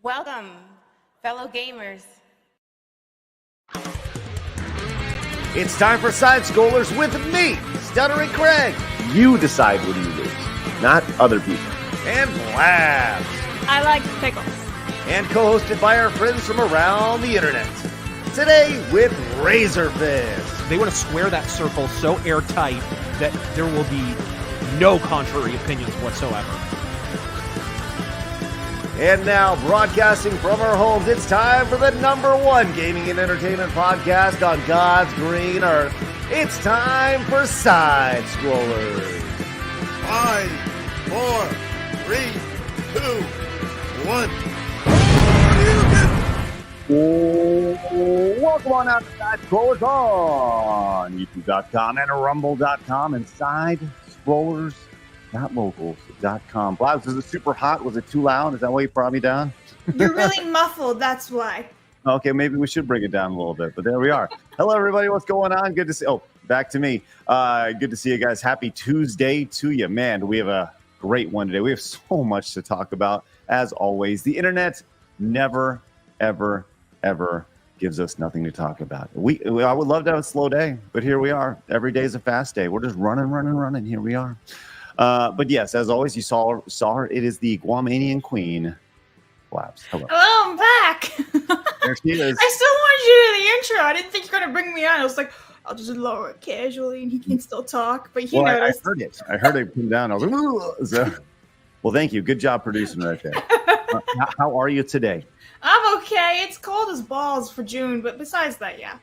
Welcome, fellow gamers. It's time for Side Scrollers with me, Stuttering Craig. You decide when you lose, not other people. And Labs. I like pickles. And co-hosted by our friends from around the internet. Today with Razor Fist. They want to square that circle so airtight that there will be no contrary opinions whatsoever. And now, broadcasting from our homes, it's time for the #1 gaming and entertainment podcast on God's green earth. It's time for Side Scrollers. 5, 4, 3, 2, 1. Welcome on out to Side Scrollers on YouTube.com and Rumble.com and Side Scrollers. NotLocals.com. Blabs, is it super hot? Was it too loud? Is that why you brought me down? You're really muffled, that's why. Okay, maybe we should bring it down a little bit, but there we are. Hello, everybody. What's going on? Good to see. Oh, back to me. Good to see you guys. Happy Tuesday to you, man. We have a great one today. We have so much to talk about. As always, the internet never, ever, ever gives us nothing to talk about. I would love to have a slow day, but here we are. Every day is a fast day. We're just running. Here we are. But yes, as always, you saw her. It is the Guamanian Queen, Blabs. Hello. Hello, I'm back. There she is. I still wanted you to do the intro. I didn't think you were going to bring me on. I was like, I'll just lower it casually and he can still talk. But he noticed. I heard it come down. I was like, so, well, thank you. Good job producing right there. How are you today? I'm okay. It's cold as balls for June, but besides that, yeah.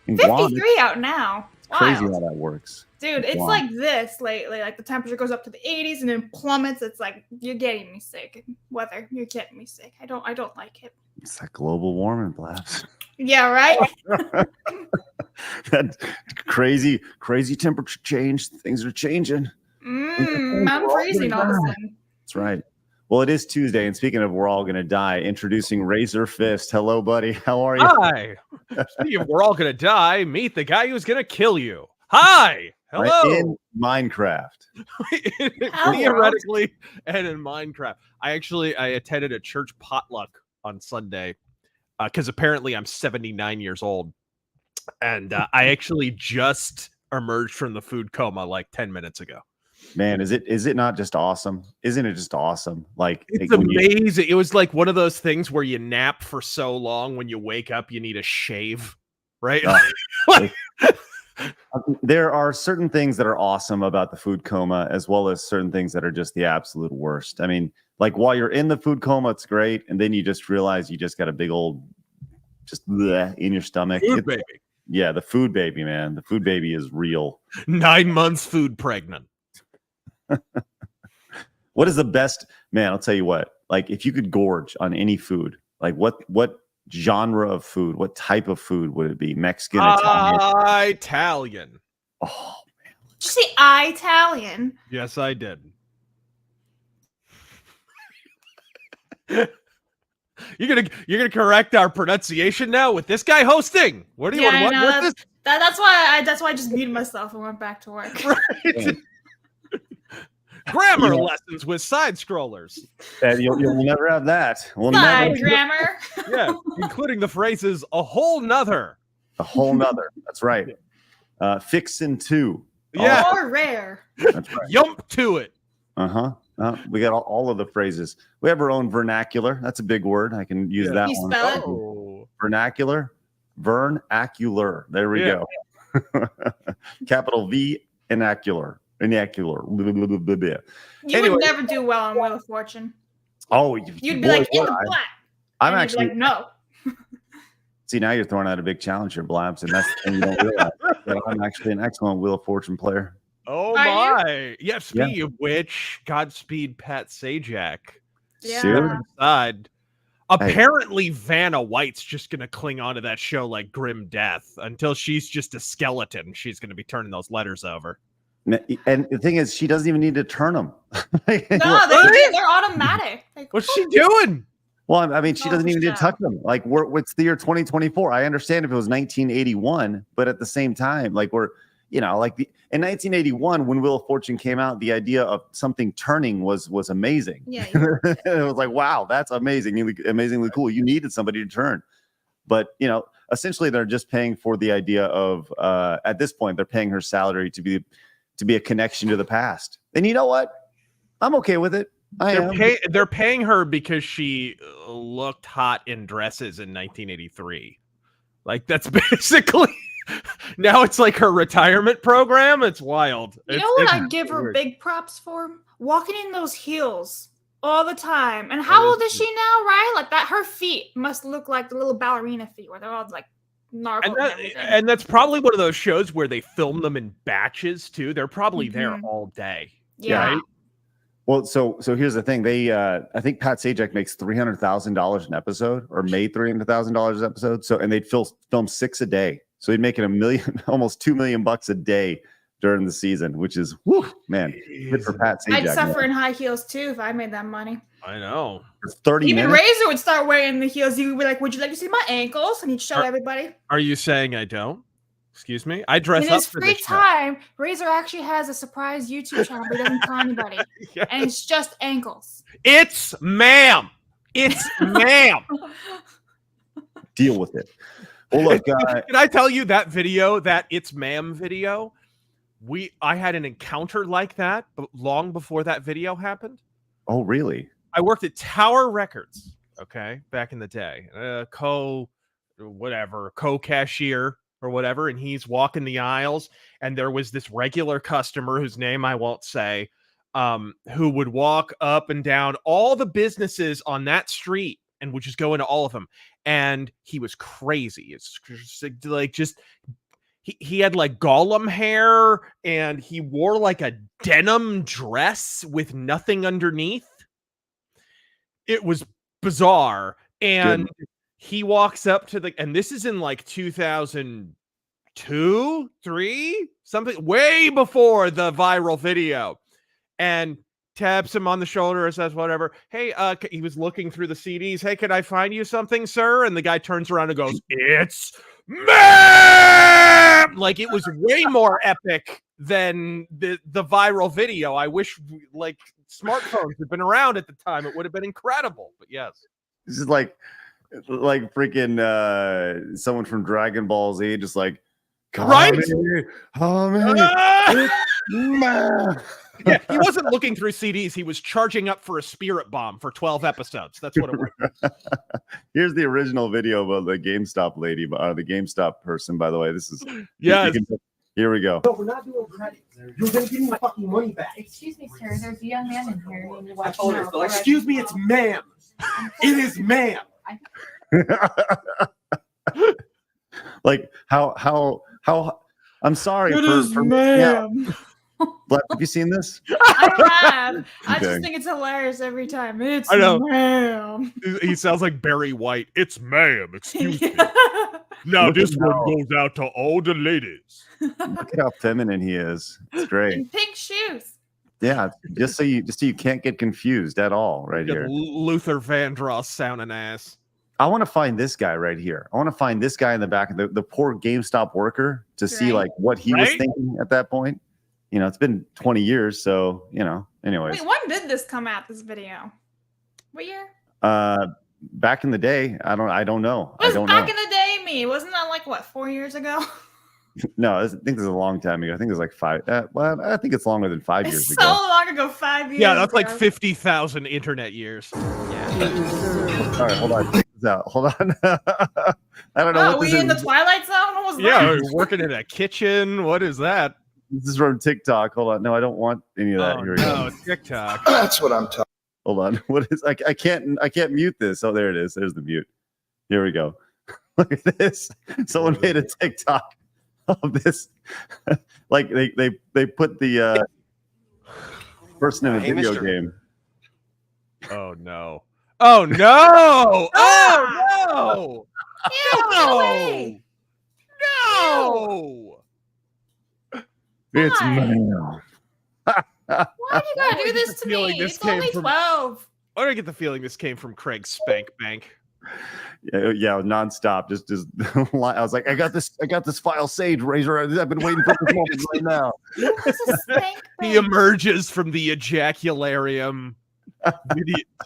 53 out now. Crazy how that works. Dude, it's like this lately. Like the temperature goes up to the 80s and then plummets. It's like you're getting me sick. Weather, you're getting me sick. I don't like it. It's that global warming, Blabs. Yeah, right. That crazy temperature change. Things are changing. I'm freezing all of a sudden. That's right. Well, it is Tuesday, and speaking of we're all gonna die, introducing Razor Fist. Hello, buddy. How are you? Hi. Speaking of we're all gonna die, meet the guy who's gonna kill you. Hi. Hello. Right, in Minecraft. Theoretically, and in Minecraft. I attended a church potluck on Sunday because apparently I'm 79 years old, and I actually just emerged from the food coma like 10 minutes ago. Man, is it not just awesome? Isn't it just awesome? Like it's amazing. It was like one of those things where you nap for so long, when you wake up, you need a shave, right? There are certain things that are awesome about the food coma, as well as certain things that are just the absolute worst. I mean, like while you're in the food coma, it's great, and then you just realize you just got a big old just bleh in your stomach. Food baby. Yeah, the food baby, man. The food baby is real. 9 months food pregnant. What is the best, man? I'll tell you what. Like, if you could gorge on any food, like what genre of food, what type of food would it be? Mexican, Italian? Italian. Oh man! Did you say Italian? Yes, I did. You're gonna correct our pronunciation now with this guy hosting. What do you want? No, that's why I just muted myself and went back to work. Right. Grammar lessons with side scrollers. And you'll never have that. Grammar. Yeah, including the phrases "a whole nother." A whole nother. That's right. Fixin' two. Yeah. Or rare. That's right. Yump to it. We got all of the phrases. We have our own vernacular. That's a big word. I can use that one. Spell it? Oh. Vernacular. Vernacular. There we go. Capital V, Vernacular. Vernacular. You would never do well on Wheel of Fortune. Oh, you'd be like in the black. I'm actually like, no. See, now you're throwing out a big challenge here, Blabs, and that's the thing you don't realize. That I'm actually an excellent Wheel of Fortune player. Oh my! Yeah. Speaking of which, Godspeed, Pat Sajak. Yeah. Side. Apparently, Vanna White's just gonna cling onto that show like grim death until she's just a skeleton. She's gonna be turning those letters over. And the thing is, she doesn't even need to turn them. No, they're automatic. Like, what's she doing? Well, I mean, she doesn't even need to touch them. Like, it's the year 2024. I understand if it was 1981, but at the same time, like you know, like in 1981 when Wheel of Fortune came out, the idea of something turning was amazing. Yeah. It was like, wow, that's amazingly cool. You needed somebody to turn. But, you know, essentially they're just paying for the idea of, at this point, they're paying her salary to be a connection to the past. And you know what? I'm okay with it. They're paying her because she looked hot in dresses in 1983. Like, that's basically... Now it's like her retirement program. It's wild. You know what I give her big props for? Walking in those heels all the time. And how old is she now, right? Like that, her feet must look like the little ballerina feet where they're all like gnarled and that's probably one of those shows where they film them in batches too. They're probably there all day. Yeah. Right? Well, so here's the thing. They, I think Pat Sajak makes $300,000 an episode, or made $300,000 an episode. So, and they'd film 6 a day. So he'd making $1 million, almost $2 million a day during the season, which is, whoo, man, good for Pat Sajak. I'd suffer in high heels too if I made that money. I know. For 30 Even minutes. Razor would start wearing the heels. He would be like, "Would you like to see my ankles?" And he'd show everybody. Are you saying I don't? Excuse me? I dress in up his for free this show. time. Razor actually has a surprise YouTube channel, but he doesn't tell anybody. Yes. And it's just ankles. It's ma'am. It's ma'am. Deal with it. Well, look, can I tell you that video, that It's Ma'am video? I had an encounter like that, but long before that video happened. oh, really? I worked at Tower Records, okay, back in the day. Co-cashier or whatever, and he's walking the aisles, and there was this regular customer whose name I won't say, who would walk up and down all the businesses on that street and would just go into all of them. And he was crazy. It's just he had like Gollum hair, and he wore like a denim dress with nothing underneath. It was bizarre. And he walks up to and this is in like 2002, 3, something way before the viral video, and taps him on the shoulder and says, whatever. Hey, he was looking through the CDs. Hey, could I find you something, sir? And the guy turns around and goes, "It's ma'am!" Like, it was way more epic than the viral video. I wish like smartphones had been around at the time. It would have been incredible. But yes. This is like freaking someone from Dragon Ball Z, just like, right? Yeah, he wasn't looking through CDs. He was charging up for a spirit bomb for 12 episodes. That's what it was. Here's the original video of the GameStop lady, the GameStop person, by the way. This is, yes. Here we go. No, we're not doing credit. You're going to give me my fucking money back. Excuse me, sir. There's a young man in here. And I told her, excuse me, it's ma'am. It is ma'am. Like, how I'm sorry. It is ma'am. Have you seen this? I have. I Okay. just think it's hilarious every time. It's I know. ma'am. He sounds like Barry White. It's ma'am. Excuse me. Now this one goes out to all the ladies. Look at how feminine he is. It's great. In pink shoes. Yeah, just so you can't get confused at all, right here. Luther Vandross sounding ass. I want to find this guy right here. I want to find this guy in the back of the poor GameStop worker to see like what he was thinking at that point. You know, it's been 20 years, so anyways. Wait, when did this come out? This video? What year? Back in the day, I don't know. What does back in the day mean? Wasn't that like 4 years ago? No, I think this is a long time ago. I think it was like 5. Well, I think it's longer than 5 years It's ago. so long ago, 5 years. Yeah, that's like ago. 50,000 internet years. Yeah. All right, hold on. Check this out. Hold on. I don't know. Oh, what this we in is. the Twilight Zone? What was that? Yeah, we're working in a kitchen. What is that? This is from TikTok. Hold on. No, I don't want any of that. Oh, Here we go. no, TikTok. That's what I'm talking. Hold on. What is? I can't mute this. Oh, there it is. There's the mute. Here we go. Look at this. Someone made a TikTok of this. Like they put the person in a video game. Oh no. Oh no. Oh no. Ew, No. It's Why? ma'am. why do you gotta do this to feeling me? this It's came only from- 12. Why do I get the feeling this came from Craig Spank Bank? Yeah, nonstop. Just I was like, I got this file saved, Razor. I've been waiting for this moment right now. He emerges from the ejacularium,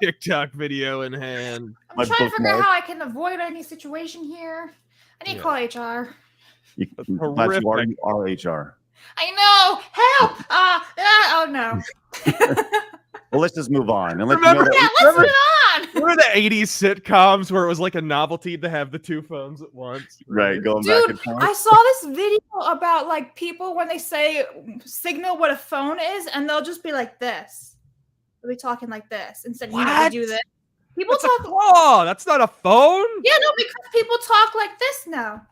TikTok video in hand. I'm trying to figure out how I can avoid any situation here. I need to call HR. You are HR. I know. Help! Oh no. Well, let's just move on. And let's move on. Remember the 80s sitcoms where it was like a novelty to have the two phones at once? Right, going Dude, back and forth. I saw this video about like people when they say signal what a phone is, and they'll just be like this. They'll be talking like this instead of they do this. People talk. Oh, that's not a phone? Yeah, no, because people talk like this now.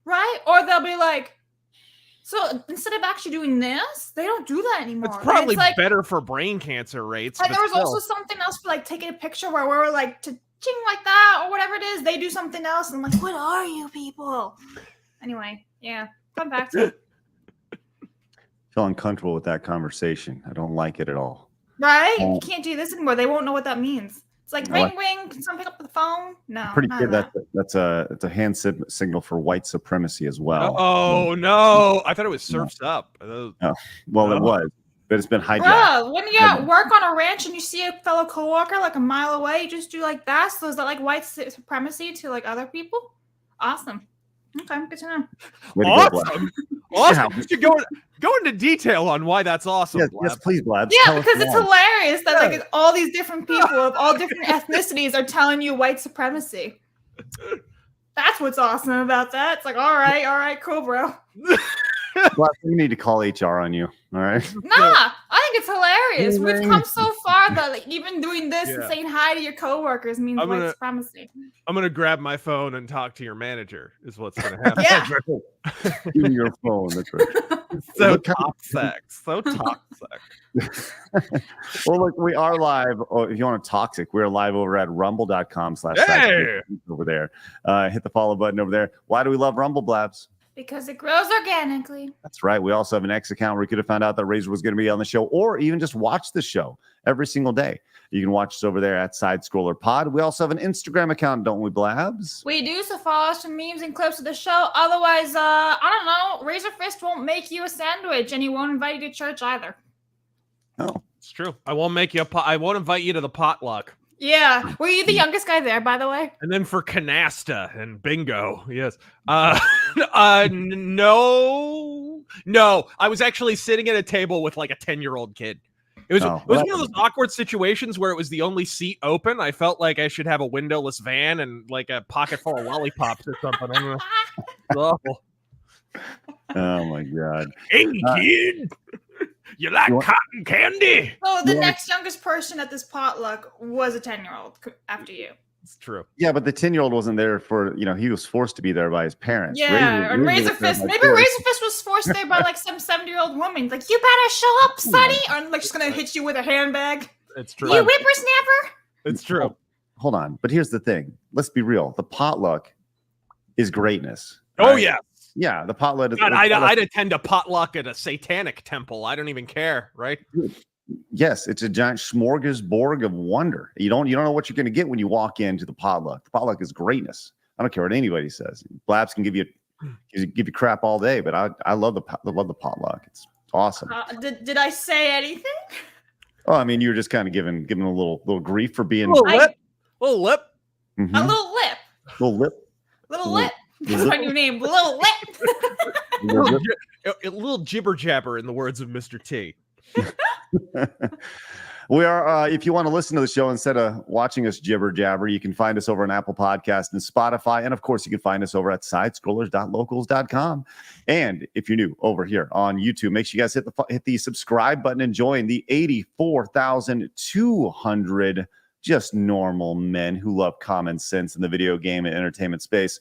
Right? Or they'll be like, so instead of actually doing this, they don't do that anymore. It's probably like, better for brain cancer rates. And there was also something else for like taking a picture where we were like ching like that or whatever it is. They do something else. And I'm like, what are you people? Anyway, yeah. Come back to it. I feel uncomfortable with that conversation. I don't like it at all. Right? You can't do this anymore. They won't know what that means. It's like ring, ring. Can someone pick up the phone? No. Pretty good. That's a hand signal for white supremacy as well. Oh no! I thought it was Surf's Up. Oh, well, it was, but it's been hijacked. Bro, when you at work on a ranch and you see a fellow coworker like a mile away, you just do like that. So is that like white supremacy to like other people? Awesome. Okay, good to know. Awesome. Awesome. You should go into detail on why that's awesome. Yes, please, Blabs. Yeah, because it's hilarious that like all these different people of all different ethnicities are telling you white supremacy. That's what's awesome about that. It's like, all right, cool, bro. Blabs, we need to call HR on you. All right. Nah, I think it's hilarious. We've come so far that like, even doing this and saying hi to your coworkers means white supremacy. I'm gonna grab my phone and talk to your manager. Is what's gonna happen. Yeah. Give me your phone. That's right. So toxic. So toxic. Well, look, we are live. Oh, if you want a toxic, we're live over at rumble.com/ over there. Hit the follow button over there. Why do we love Rumble, Blabs? Because it grows organically. That's right. We also have an X account where you could have found out that Razor was going to be on the show, or even just watch the show every single day. You can watch us over there at Side Scroller Pod. We also have an Instagram account, don't we, Blabs? We do, so follow us for memes and clips of the show. Otherwise, I don't know, Razor Fist won't make you a sandwich, and he won't invite you to church either. Oh, it's true. I won't make you I won't invite you to the potluck. Yeah. Were you the youngest guy there, by the way? And then for canasta and bingo. Yes. No. I was actually sitting at a table with like a 10-year-old kid. It was one of those awkward situations where it was the only seat open. I felt like I should have a windowless van and like a pocket full of lollipops or something. I don't know. Oh my God. Hey, kid. You like cotton candy? So the next youngest person at this potluck was a 10-year-old after you. It's true. Yeah, but the 10-year-old wasn't there for, he was forced to be there by his parents. Yeah, and Razor Fist. Maybe Razor Fist was forced there by like some 70-year-old woman. Like, you better show up, sonny. Or like she's gonna hit you with a handbag. It's true. You whippersnapper. It's true. Hold on. But here's the thing. Let's be real. The potluck is greatness. Oh, yeah. Yeah, the potluck is. God, I'd attend a potluck at a satanic temple. I don't even care, right? Yes, it's a giant smorgasbord of wonder. You don't know what you're going to get when you walk into the potluck. The potluck is greatness. I don't care what anybody says. Blabs can give you crap all day, but I love the potluck. It's awesome. Did I say anything? Oh, I mean, you were just kind of giving a little grief for being a little lip. Mm-hmm. A little lip. Little lip. That's my new name. Little lip. A little jibber jabber, in the words of Mr. T. We are, if you want to listen to the show instead of watching us jibber jabber, you can find us over on Apple Podcasts and Spotify. And of course, you can find us over at sidescrollers.locals.com. And if you're new over here on YouTube, make sure you guys hit the subscribe button and join the 84,200 just normal men who love common sense in the video game and entertainment space.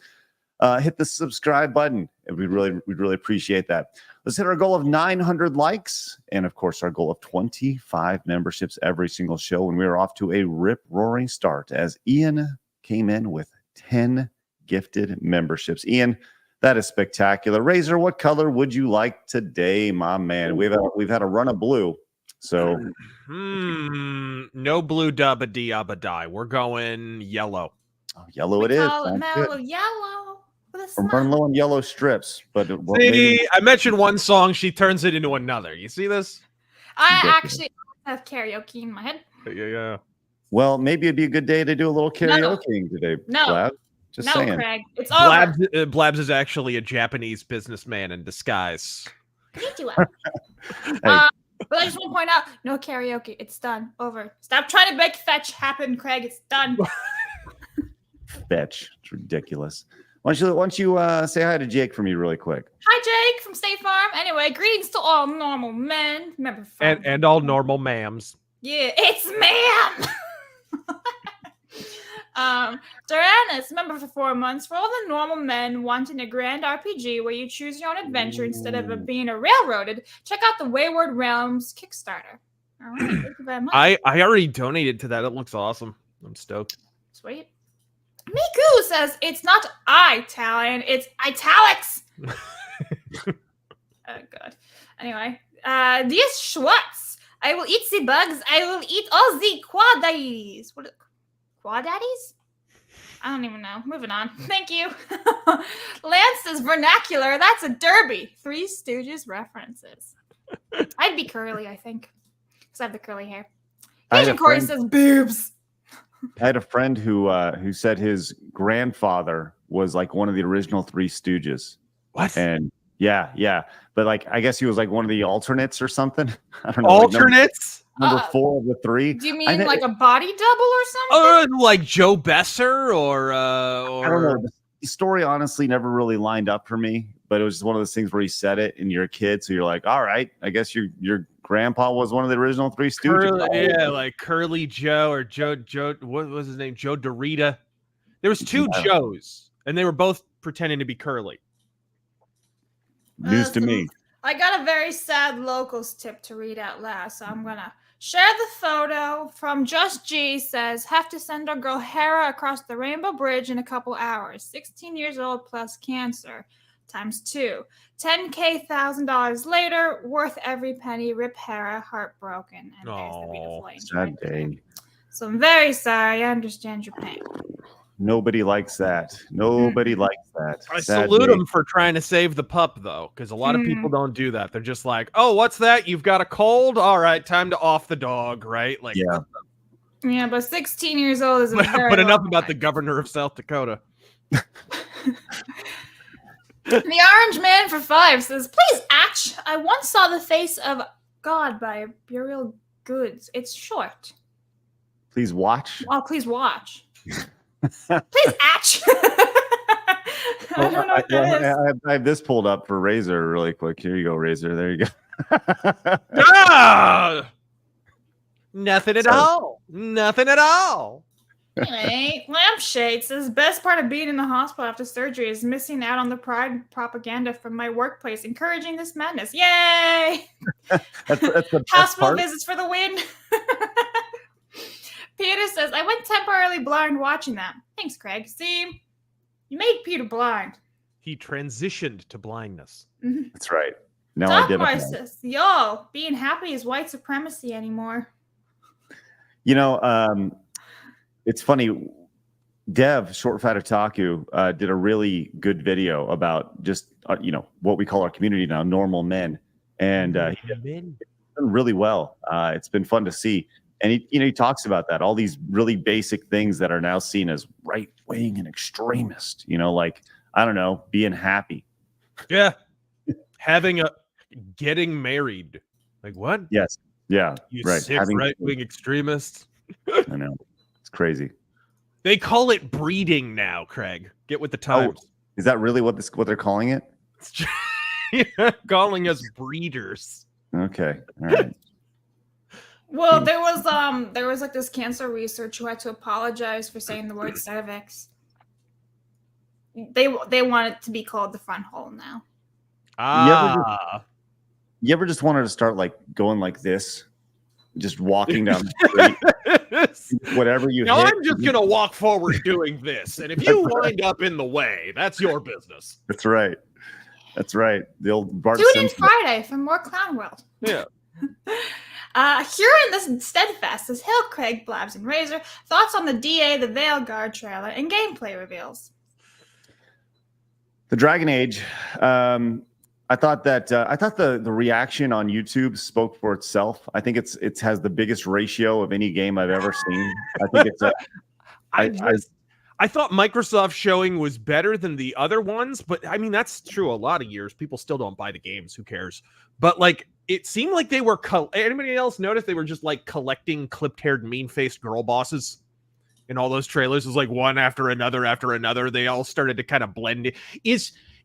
Hit the subscribe button. We'd really appreciate that. Let's hit our goal of 900 likes. And of course, our goal of 25 memberships every single show. And we are off to a rip-roaring start as Ian came in with 10 gifted memberships. Ian, that is spectacular. Razor, what color would you like today, my man? We've had a run of blue. So no blue dubba dee abba die. We're going yellow. Oh, yellow We it is. call it Sounds good. mellow yellow with a I'm smile. running low on yellow strips, but See, I mentioned one song, she turns it into another. You see this? I Ridiculous. actually have karaoke in my head. Yeah. well, maybe it'd be a good day to do a little karaoke today. No. Blab. Just No, saying. Craig, it's over. Blabs is actually a Japanese businessman in disguise. Konnichiwa. But I just want to point out, no karaoke. It's done. Over. Stop trying to make fetch happen, Craig. It's done. Fetch. It's ridiculous. Why don't you say hi to Jake for me really quick? Hi, Jake from State Farm. Anyway, greetings to all normal men. Remember, And all normal ma'ams. yeah, it's ma'am. Tyrannus, member for 4 months. For all the normal men wanting a grand RPG where you choose your own adventure instead of it being a railroaded, check out the Wayward Realms Kickstarter. All right, thank you very much. I already donated to that. It looks awesome. I'm stoked. Sweet. Miku says it's not Italian, it's italics. Oh god. Anyway, this Schwartz. I will eat the bugs. I will eat all the quadaddies. What? Quadaddies? I don't even know. Moving on. Thank you. Lance says vernacular. That's a derby. Three Stooges references. I'd be curly, I think, because I have the curly hair. Asian Corey says boobs. I had a friend who said his grandfather was like one of the original Three Stooges. What? And yeah, but like I guess he was like one of the alternates or something. I don't know. Alternates? Like number 4 of the 3. Do you mean like a body double or something? Like Joe Besser or I don't know. The story honestly never really lined up for me, but it was just one of those things where he said it and you're a kid, so you're like, all right, I guess your grandpa was one of the original Three Stooges. Like Curly Joe or Joe. What was his name? Joe Dorita. There was 2 Joes, and they were both pretending to be curly. News to me. I got a very sad locals tip to read out loud, so I'm gonna share the photo from Just G. Says have to send our girl Hera across the Rainbow Bridge in a couple hours. 16 years old plus cancer. Times 2. $10K $1,000 later, worth every penny. Rip Hera, heartbroken. And there's the beautiful angel. Sad day. So I'm very sorry. I understand your pain. Nobody likes that. Nobody likes that. I Sad salute day. him for trying to save the pup, though, because a lot of people don't do that. They're just like, "Oh, what's that? You've got a cold? All right, time to off the dog." Right? Like, Yeah. Yeah, but 16 years old is a very but enough long about time. the governor of South Dakota. The Orange Man for 5 says, please, Atch. I once saw The Face of God by Burial Goods. It's short. Please watch. Oh, please watch. Please, Atch. I don't know what that is. I have this pulled up for Razor really quick. Here you go, Razor. There you go. Ah! Nothing at So- all. Nothing at all. Anyway, Lampshade says, best part of being in the hospital after surgery is missing out on the pride propaganda from my workplace, encouraging this madness. Yay! That's the best Hospital part. visits for the win. Peter says, I went temporarily blind watching that. Thanks, Craig. See, you made Peter blind. He transitioned to blindness. That's right. Now I Darkmore identify. says, yo, being happy is white supremacy anymore. You know, it's funny. Dev, Short Fat Otaku, did a really good video about just, what we call our community now, normal men. And he did really well. It's been fun to see. And he talks about that, all these really basic things that are now seen as right wing and extremist, like, I don't know, being happy. Yeah. Getting married. Like what? Yes. Yeah. You right. sick right-wing extremist. I know. It's crazy. They call it breeding now, Craig. Get with the times. Is that really what they're calling it? Calling us breeders. Okay. All right. Well, there was like this cancer researcher who had to apologize for saying the word cervix. They want it to be called the front hole now. You ever just wanted to start like going like this, just walking down the street, whatever you Now hit. I'm just gonna walk forward doing this, and if you wind up in the way, that's your business. That's right. That's right. The old Bart Tune in Simpson. Friday for more Clown World. Yeah. Here in this steadfast is Hill, Craig, Blabs, and Razor. Thoughts on the DA, the Veilguard trailer, and gameplay reveals. The Dragon Age. I thought the reaction on YouTube spoke for itself. I think it has the biggest ratio of any game I've ever seen. I think it's I thought Microsoft showing was better than the other ones, but I mean that's true a lot of years. People still don't buy the games. Who cares? But like it seemed like they were. Anybody else notice they were just like collecting clipped-haired, mean-faced girl bosses in all those trailers? It was like one after another. They all started to kind of blend in.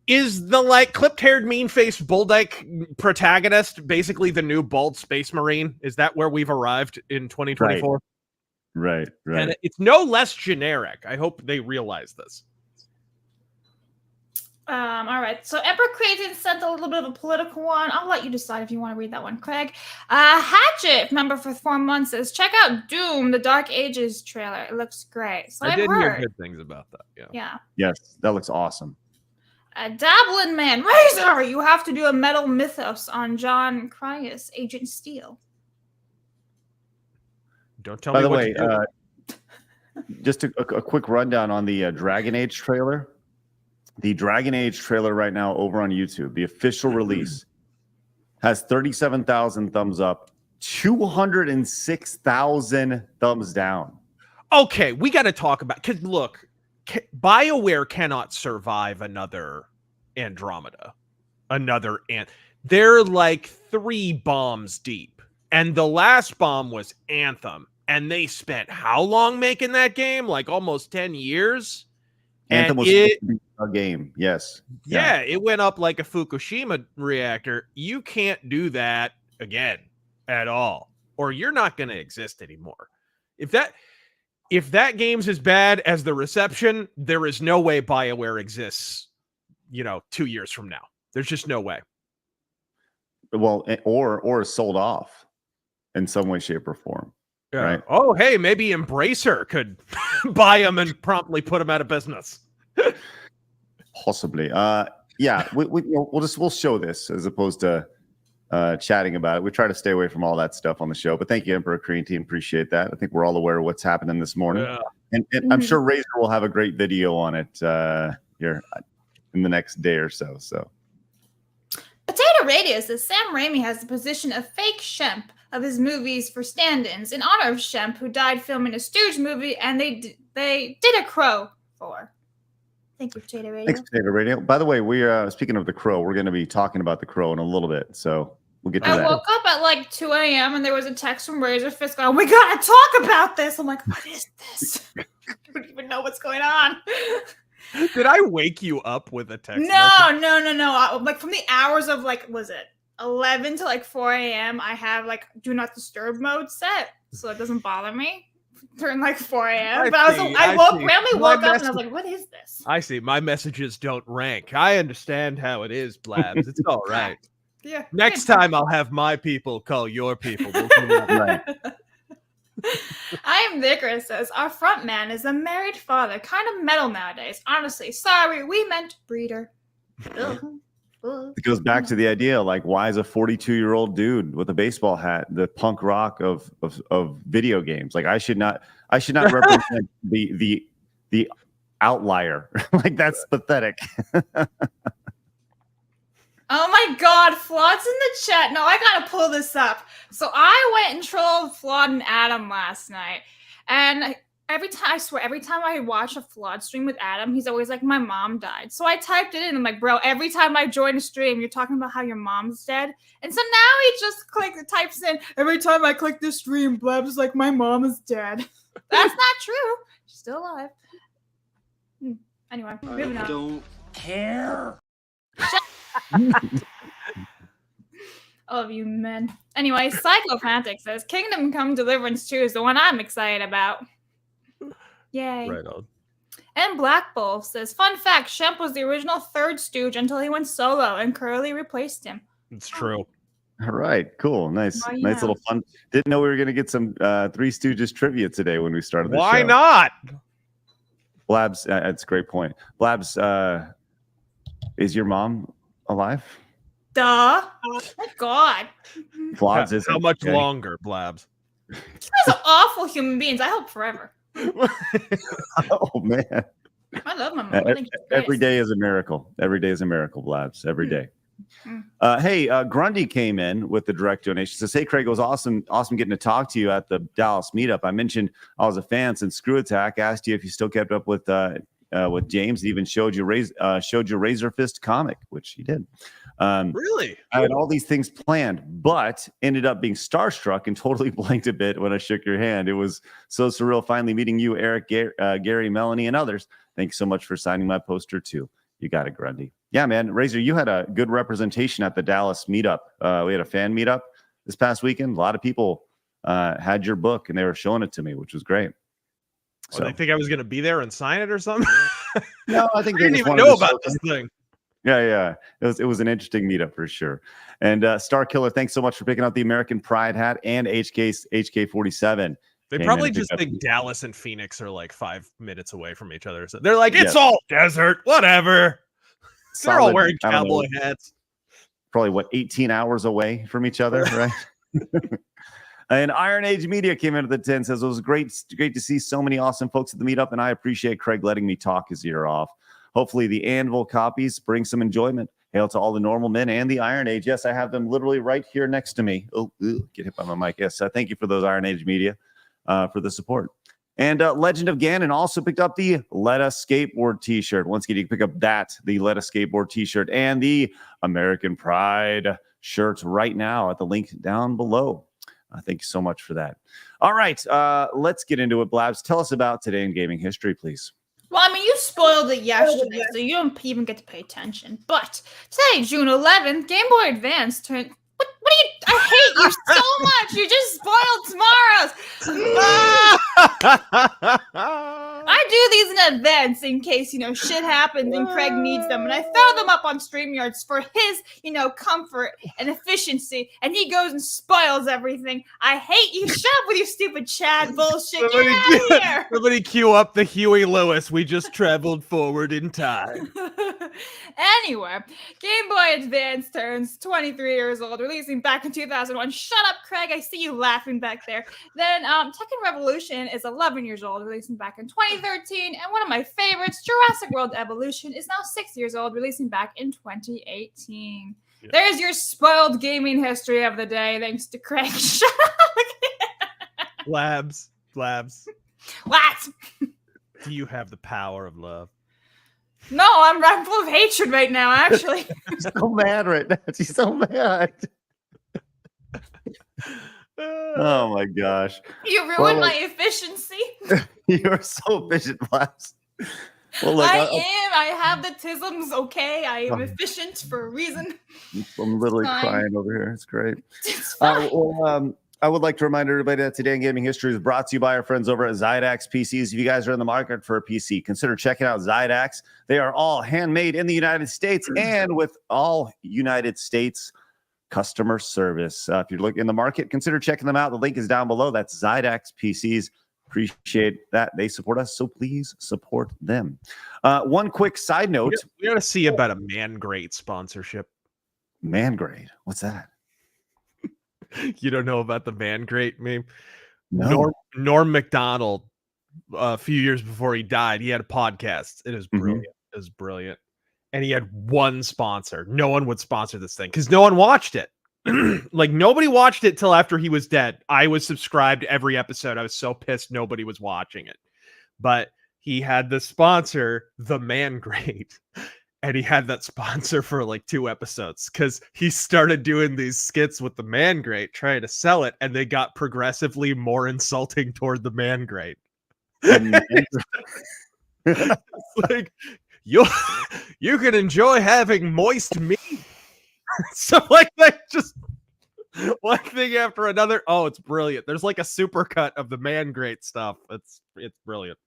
Is the like clipped-haired, mean-faced Bulldike protagonist basically the new bald space marine? Is that where we've arrived in 2024? Right. And it's no less generic. I hope they realize this. All right. So Emperor Crazy sent a little bit of a political one. I'll let you decide if you want to read that one, Craig. Hatchet, member for 4 months, says, check out Doom, the Dark Ages trailer. It looks great. So I I've did heard. hear good things about that. Yeah. Yes, that looks awesome. Dabbling Man, Razor, you have to do a metal mythos on John Cryas, Agent Steel. Don't tell By me the what way, to do. just a quick rundown on the Dragon Age trailer. The Dragon Age trailer right now over on YouTube, the official release, has 37,000 thumbs up, 206,000 thumbs down. Okay, we got to talk about, because look, BioWare cannot survive another Andromeda. They're like 3 bombs deep. And the last bomb was Anthem. And they spent how long making that game? Like almost 10 years? Anthem was supposed to be a game, yes. Yeah, it went up like a Fukushima reactor. You can't do that again at all, or you're not going to exist anymore. If that game's as bad as the reception, there is no way BioWare exists, 2 years from now. There's just no way. Well, or sold off in some way, shape, or form. Yeah. Right. Oh, hey, maybe Embracer could buy them and promptly put them out of business. Possibly. Yeah, we'll show this as opposed to chatting about it. We try to stay away from all that stuff on the show. But thank you, Emperor Korean Team. Appreciate that. I think we're all aware of what's happening this morning. Yeah. And I'm sure Razor will have a great video on it here in the next day or so. So. Potato Radio says Sam Raimi has the position of fake Shemp of his movies for stand-ins in honor of Shemp, who died filming a Stooge movie, and they did a Crow for. Thank you, Potato Radio. Thanks, Potato Radio. By the way, we are speaking of the Crow. We're going to be talking about the Crow in a little bit, so we'll get to that. I woke up at like 2 a.m. and there was a text from Razor Fist going, "We gotta talk about this." I'm like, "What is this?" I don't even know what's going on. Did I wake you up with a text? No. Like from the hours of was it 11 to like 4 a.m. I have like do not disturb mode set, so it doesn't bother me during like 4 a.m. But I randomly woke up and I was like, "What is this?" I see. My messages don't rank. I understand how it is, Blabs. It's all right. Yeah. Next time I'll have my people call your people. We'll do that right. I am Vicar says our front man is a married father, kind of metal nowadays. Honestly, sorry, we meant breeder. It goes back to the idea, like, why is a 42-year-old dude with a baseball hat the punk rock of video games? Like, I should not represent the outlier. Like, that's pathetic. Oh my God, Flawed's in the chat. No, I gotta pull this up. So I went and trolled Flawed and Adam last night, and every time I watch a Flawed stream with Adam, he's always like, "My mom died." So I typed it in. I'm like, "Bro, every time I join a stream, you're talking about how your mom's dead." And so now he just types in, "Every time I click this stream, Blabs is like, my mom is dead." That's not true. She's still alive. Anyway, moving on. I don't care. All of you men. Anyway, Psychophantic says Kingdom Come Deliverance 2 is the one I'm excited about. Yay. Right on. And Black Bull says, fun fact, Shemp was the original third Stooge until he went solo and Curly replaced him. It's true. All right, cool. Nice yeah. Nice little fun. Didn't know we were going to get some Three Stooges trivia today when we started the show. Why not? Blabs, that's a great point. Blabs, is your mom alive? Duh. Oh my God. Vlogs is How much longer, Blabs? You guys are awful human beings. I hope forever. Oh man. I love my mom. I think she's great. Every day is a miracle. Every day is a miracle, Blabs. Every day. Mm. Hey, Grundy came in with the direct donation. Says, "Hey, Craig, it was awesome getting to talk to you at the Dallas meetup. I mentioned I was a fan since Screw Attack. Asked you if you still kept up with James. Even showed you Razor Fist comic, which he did. Really? I had all these things planned, but ended up being starstruck and totally blanked a bit when I shook your hand. It was so surreal finally meeting you, Eric, Gary, Melanie, and others. Thanks so much for signing my poster too. You got it, Grundy." Yeah, man. Razor, you had a good representation at the Dallas meetup. We had a fan meetup this past weekend. A lot of people had your book and they were showing it to me, which was great. So they think I was going to be there and sign it or something? No, I think I they didn't just even wanted know to about show this thing. Yeah. It was an interesting meetup for sure. And Star Killer, thanks so much for picking out the American Pride hat and HK47. They Came probably in and just picked up think Dallas and Phoenix are like 5 minutes away from each other. So they're like, it's all desert, whatever. They're all solid, wearing I don't know, cowboy hats. probably 18 hours away from each other, right? And Iron Age Media came into the 10, says it was great to see so many awesome folks at the meetup, and I appreciate Craig letting me talk his ear off. Hopefully the Anvil copies bring some enjoyment. Hail to all the normal men and the Iron Age. Yes, I have them literally right here next to me. Oh, get hit by my mic. Yes, thank you for those Iron Age Media for the support. And Legend of Ganon also picked up the Let Us Skateboard t-shirt. Once again, you can pick up the Let Us Skateboard t-shirt and the American Pride shirts right now at the link down below. Thank you so much for that. All right, let's get into it, Blabs. Tell us about today in gaming history, please. Well, I mean, you spoiled it yesterday, so you don't even get to pay attention. But today, June 11th, Game Boy Advance turned... What are you... I hate you so much. You just spoiled tomorrow's. I do these in advance in case, shit happens and Craig needs them. And I throw them up on StreamYards for his, comfort and efficiency. And he goes and spoils everything. I hate you. Shut up with your stupid Chad bullshit. Get out of here. Somebody cue up the Huey Lewis. We just traveled forward in time. Anyway, Game Boy Advance turns 23 years old, releasing back in 2001. Shut up, Craig. I see you laughing back there. Then Tekken Revolution is 11 years old, releasing back in 2013. And one of my favorites, Jurassic World Evolution, is now 6 years old, releasing back in 2018. Yeah. There's your spoiled gaming history of the day, thanks to Craig. Shut up. Labs. What? Do you have the power of love? No, I'm full of hatred right now, actually. She's so mad right now. She's so mad. Oh my gosh. You ruined my efficiency. You're so efficient, Blabs. Well, look, I have the tisms, okay? I am efficient for a reason. I'm literally crying over here. It's great. It's fine. I would like to remind everybody that Today in Gaming History is brought to you by our friends over at Zydax PCs. If you guys are in the market for a PC, consider checking out Zydax. They are all handmade in the United States and with all United States customer service. If you're looking in the market, consider checking them out. The link is down below. That's Zydax PCs. Appreciate that. They support us, so please support them. One quick side note. We got to see about a Mangrate sponsorship. Mangrate? What's that? You don't know about the Mangrate meme? No. Norm Macdonald, a few years before he died, he had a podcast. It was brilliant. It was brilliant. And he had one sponsor. No one would sponsor this thing because no one watched it. Like, nobody watched it till after he was dead. I was subscribed to every episode. I was so pissed nobody was watching it. But he had the sponsor, the Mangrate. And he had that sponsor for like 2 episodes because he started doing these skits with the Mangrate, trying to sell it, and they got progressively more insulting toward the Mangrate. It's like, you can enjoy having moist meat. So like that, just one thing after another. Oh, it's brilliant. There's like a supercut of the Mangrate stuff. It's brilliant.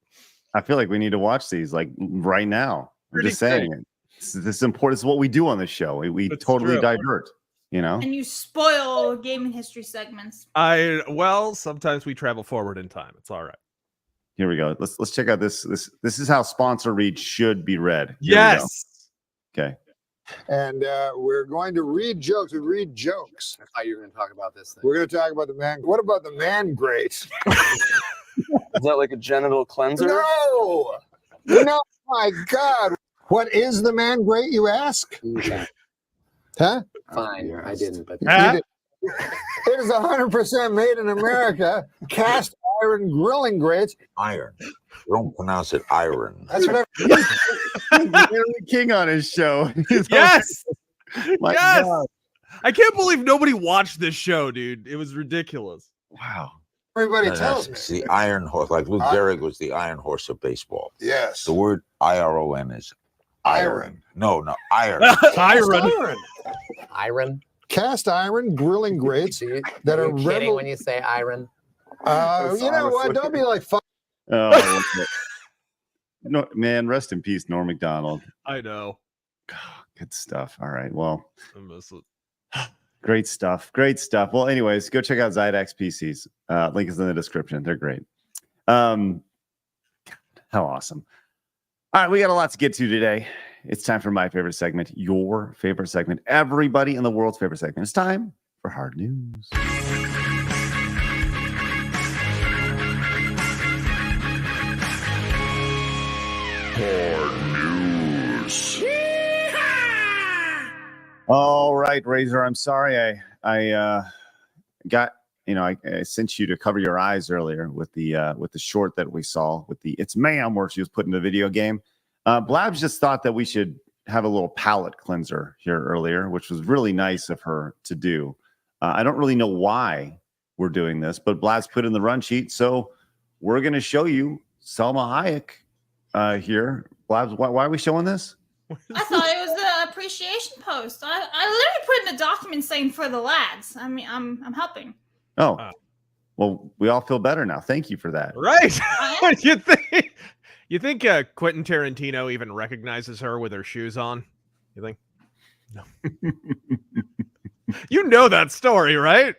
I feel like we need to watch these like right now. I'm just Pretty saying it. This is important. It's what we do on the show. We totally true. divert, And you spoil gaming history segments. Sometimes we travel forward in time. It's all right. Here we go. Let's check out this. This is how sponsor read should be read. Here yes. Okay. And we're going to read jokes. We read jokes. I thought you were going to talk about this thing. We're going to talk about the man. What about the man grate? Is that like a genital cleanser? No! No, my God. What is the man grate, you ask? Okay. Huh? Fine, I didn't, but It is 100% made in America. Cast iron grilling grates. Iron. You don't pronounce it iron. That's what Larry King on his show. Yes. My Yes. God. I can't believe nobody watched this show, dude. It was ridiculous. Wow. everybody No, tells me. it's the iron horse. Like Lou Gehrig was the iron horse of baseball. Yes. The word IRON is iron. No, iron. Iron. iron. Cast iron grilling grates that are kidding when you say iron. You know what? Don't be like fuck. Oh, no, man, rest in peace, Norm Macdonald. I know. Good stuff. All right. Well, I miss it. great stuff. Great stuff. Well, anyways, go check out Zydax PCs. Link is in the description. They're great. How awesome. All right, we got a lot to get to today. It's time for my favorite segment, your favorite segment, everybody in the world's favorite segment. It's time for Hard News. Hard news. All right, Razor. I'm sorry. I got, I sent you to cover your eyes earlier with the short that we saw with the "It's Ma'am" where she was put in the video game. Blabs just thought that we should have a little palate cleanser here earlier, which was really nice of her to do. I don't really know why we're doing this, but Blabs put in the run sheet, so we're going to show you Selma Hayek here. Blabs, why are we showing this? I thought it was the appreciation post. I literally put in a document saying for the lads. I mean, I'm helping. Oh, well, we all feel better now. Thank you for that. Right? You think Quentin Tarantino even recognizes her with her shoes on? You think? No. You know that story, right?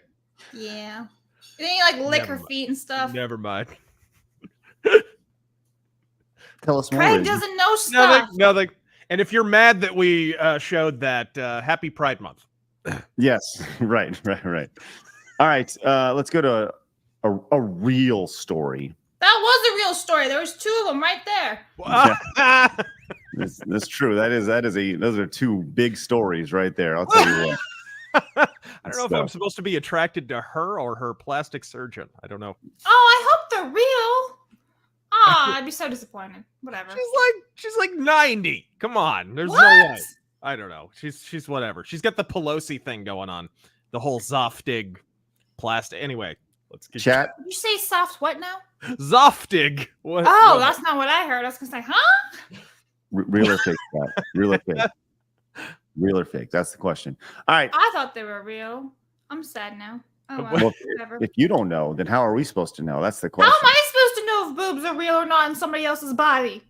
Yeah. You think like lick her Never feet and stuff? Never mind. Tell us more. Craig Razor. doesn't know stuff. Nothing. And if you're mad that we showed that, happy Pride Month. Yes, right. All right, let's go to a real story. That was a real story. There was two of them right there. That's true. Those are two big stories right there. I'll tell you what. I don't know if I'm supposed to be attracted to her or her plastic surgeon. I don't know. Oh, I hope they're real. Ah, I'd be so disappointed. Whatever. She's like 90. Come on. There's What? no way. I don't know. She's whatever. She's got the Pelosi thing going on. The whole Zoftig plastic. Anyway, let's get Chat. Did you say soft what now? Zoftig. What? Oh, what? that's not what I heard. I was gonna say, huh? Real or fake? Chat. Real or fake? Real or fake? That's the question. All right. I thought they were real. I'm sad now. Oh well, Well, whatever. if you don't know, then how are we supposed to know? That's the How question. am I supposed to know if boobs are real or not in somebody else's body?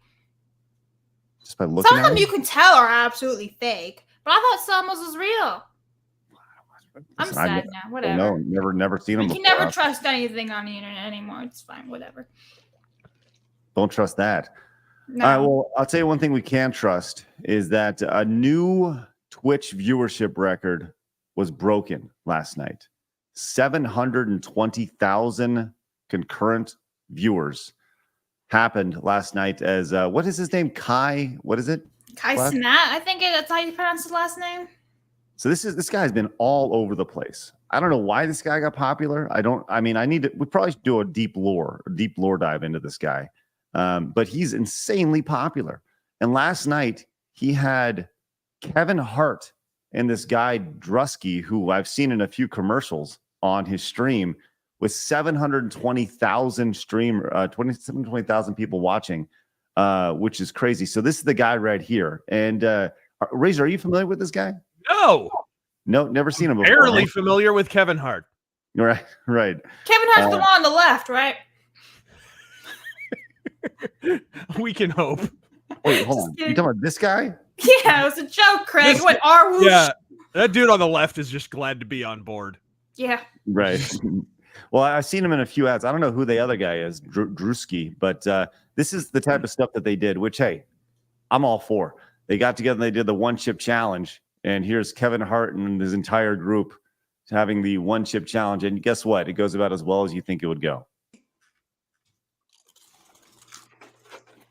Just by looking Some of at them it? you can tell are absolutely fake, but I thought Selma's was real. I'm Listen, I sad ne- now. Whatever. No, never seen them You before. can never trust anything on the internet anymore. It's fine. Whatever. Don't trust that. No. All right, well, I'll tell you one thing we can trust is that a new Twitch viewership record was broken last night. 720,000 concurrent viewers happened last night as, what is his name? Kai, what is it? Kai What? Cenat, I think that's how you pronounce his last name. So this guy's been all over the place. I don't know why this guy got popular. We probably should do a deep lore dive into this guy. But he's insanely popular. And last night he had Kevin Hart and this guy Drusky, who I've seen in a few commercials on his stream, with 720,000 720,000 people watching, which is crazy. So this is the guy right here. And Razor, are you familiar with this guy? No, Never seen him before. barely familiar with Kevin Hart. Right. Kevin Hart's the one on the left, right? We can hope. Wait, hold on. You talking about this guy? Yeah, it was a joke, Craig. What R whoosh? Yeah, that dude on the left is just glad to be on board. Yeah. Right. Well, I've seen him in a few ads. I don't know who the other guy is, Drusky, but this is the type of stuff that they did, which, hey, I'm all for. they got together and they did the one chip challenge. And here's Kevin Hart and his entire group having the one chip challenge. And guess what? It goes about as well as you think it would go.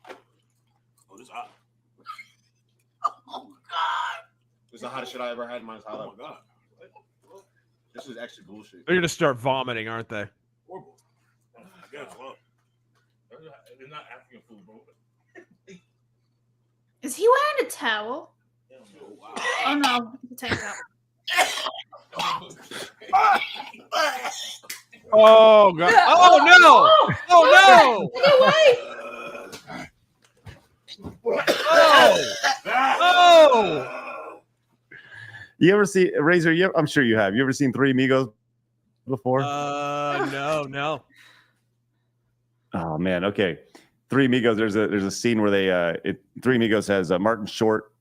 Oh, this is hot. Oh, God. This is the hottest shit I ever had in my entire life. Oh, God. This is actually bullshit. They're going to start vomiting, aren't they? Horrible. I guess, well, it's not African food, bro. Is he wearing a towel? Wow. Oh no, it's a tank top. Oh, God. Oh, no. Oh, no. Oh. Oh. You ever see Razor? I'm sure you have. You ever seen Three Amigos before? No. Oh man. Okay. Three Amigos. There's a scene where they Three Amigos has Martin Short,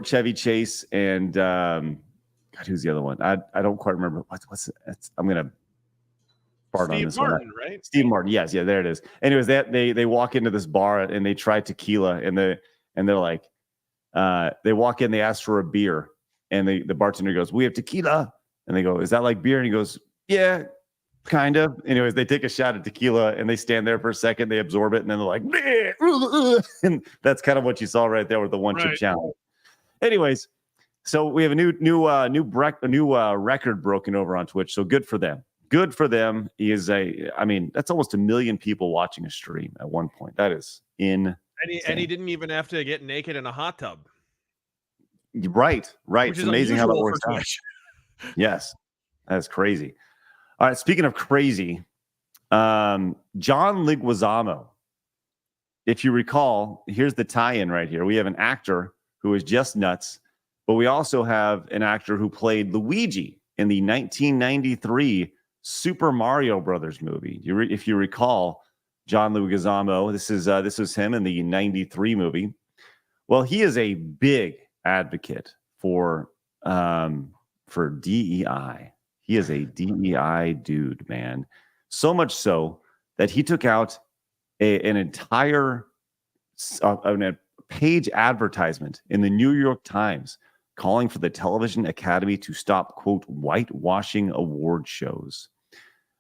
Chevy Chase, and God, who's the other one? I don't quite remember. What's it? I'm gonna fart on this Martin, one. right? Steve Martin. Yes, yeah, there it is. Anyways, they walk into this bar and they try tequila and they're like, they walk in, they ask for a beer, and the bartender goes, "We have tequila," and they go, "Is that like beer?" And he goes, "Yeah, kind of." Anyways, they take a shot of tequila and they stand there for a second, they absorb it, and then they're like, and that's kind of what you saw right there with the one chip challenge. Anyways, so we have a new record broken over on Twitch. So good for them. Good for them. That's almost 1 million people watching a stream at one point. That is insane. And he didn't even have to get naked in a hot tub. Right. Which It's is amazing how that unusual works for out. Twitch. Yes, that's crazy. All right, speaking of crazy, John Leguizamo. If you recall, here's the tie-in right here. We have an actor who is just nuts, but we also have an actor who played Luigi in the 1993 Super Mario Brothers movie. If you recall, John Leguizamo, this was him in the 93 movie. Well, he is a big advocate for DEI. He is a DEI dude, man. So much so that he took out an entire page advertisement in the New York Times calling for the Television Academy to stop, quote, whitewashing award shows.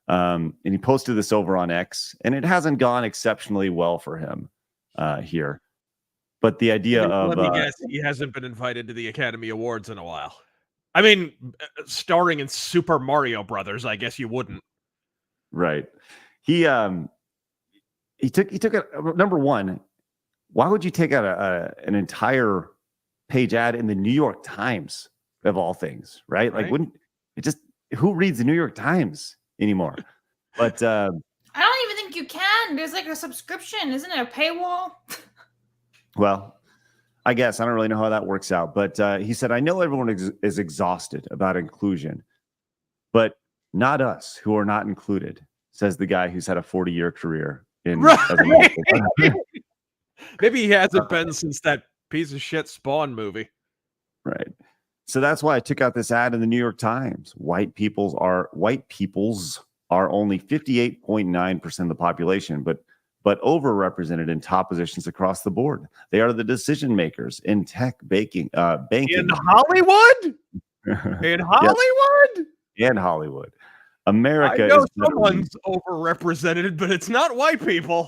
And he posted this over on X, and it hasn't gone exceptionally well for him here. But the idea of... Let me guess, he hasn't been invited to the Academy Awards in a while. I mean, starring in Super Mario Brothers, I guess you wouldn't. Right. He took it. Number one, why would you take out an entire page ad in the New York Times of all things, right? Like, wouldn't it just, who reads the New York Times anymore? But I don't even think you can. There's like a subscription, isn't it? A paywall. Well, I guess I don't really know how that works out. But he said, "I know everyone is exhausted about inclusion, but not us who are not included," says the guy who's had a 40-year career in. Maybe he hasn't been since that piece of shit Spawn movie. Right. So that's why I took out this ad in the New York Times. White peoples are only 58.9% of the population, but overrepresented in top positions across the board. They are the decision makers in tech, banking. In Hollywood? In Hollywood? And Hollywood. America I know is someone's overrepresented, but it's not white people.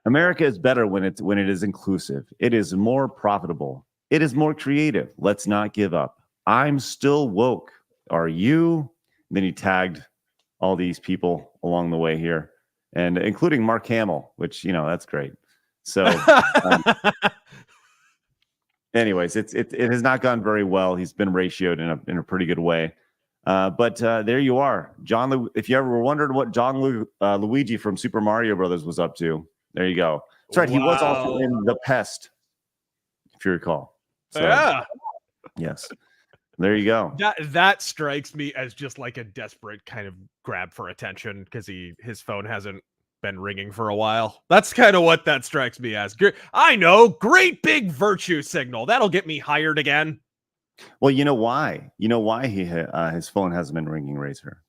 America is better when it is inclusive. It is more profitable. It is more creative. Let's not give up. I'm still woke. Are you? And then he tagged all these people along the way here, and including Mark Hamill, which, that's great. So anyways, it has not gone very well. He's been ratioed in a pretty good way. But there you are. If you ever were wondering what Luigi from Super Mario Brothers was up to, there you go. That's right. Wow. He was also in The Pest, if you recall. So, yeah. Yes. There you go. That strikes me as just like a desperate kind of grab for attention because his phone hasn't been ringing for a while. That's kind of what that strikes me as. I know, great big virtue signal. That'll get me hired again. Well, you know why? You know why his phone hasn't been ringing, Razor?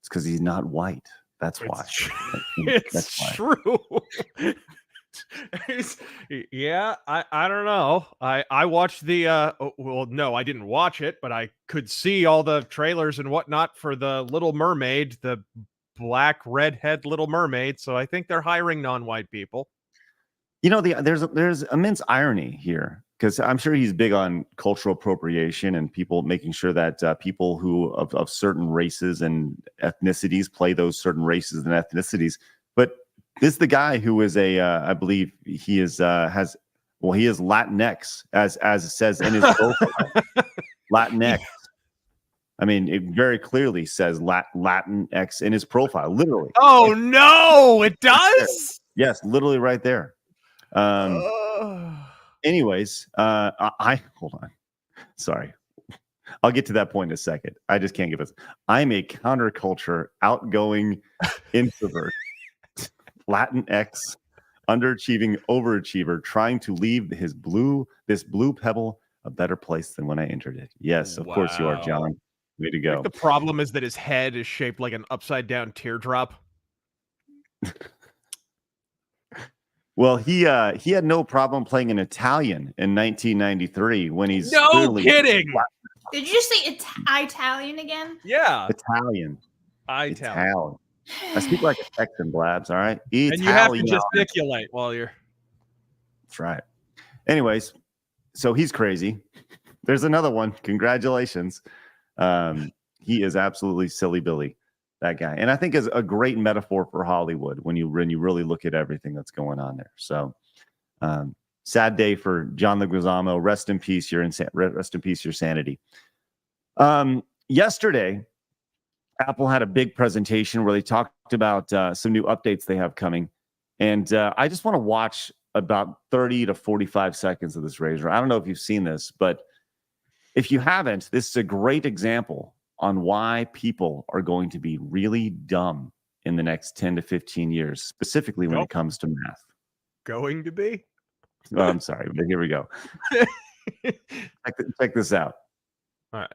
It's because he's not white. That's why. It's true. Yeah, I don't know. I watched the well, no, I didn't watch it, but I could see all the trailers and whatnot for the Little Mermaid, the black redhead Little Mermaid. So I think they're hiring non-white people. You know, there's immense irony here, because I'm sure he's big on cultural appropriation and people making sure that people who of certain races and ethnicities play those certain races and ethnicities. But this is the guy who is I believe he is he is Latinx, as it says in his profile. Latinx. I mean, it very clearly says Latinx in his profile, literally. Oh no, it does. Yes, literally right there. Anyways, I hold on. Sorry. I'll get to that point in a second. I just can't give us. I'm a counterculture, outgoing introvert, Latinx, underachieving overachiever, trying to leave this blue pebble a better place than when I entered it. Yes, of course you are, John. Way to go. The problem is that his head is shaped like an upside down teardrop. Well, he had no problem playing an Italian in 1993 when he's no kidding. Did you just say Italian again? Yeah, Italian. I speak like a Texan, Blabs. All right, Italian. And you have to gesticulate while you're. That's right. Anyways, so he's crazy. There's another one. Congratulations. He is absolutely silly Billy, that guy, and I think is a great metaphor for Hollywood when you really look at everything that's going on there. So, sad day for John Leguizamo. Rest in peace. Rest in peace. Your sanity. Yesterday, Apple had a big presentation where they talked about some new updates they have coming, and I just want to watch about 30 to 45 seconds of this, Razor. I don't know if you've seen this, but if you haven't, this is a great example on why people are going to be really dumb in the next 10 to 15 years, specifically when it comes to math. Going to be? Oh, I'm sorry, but here we go. Check this out. All right.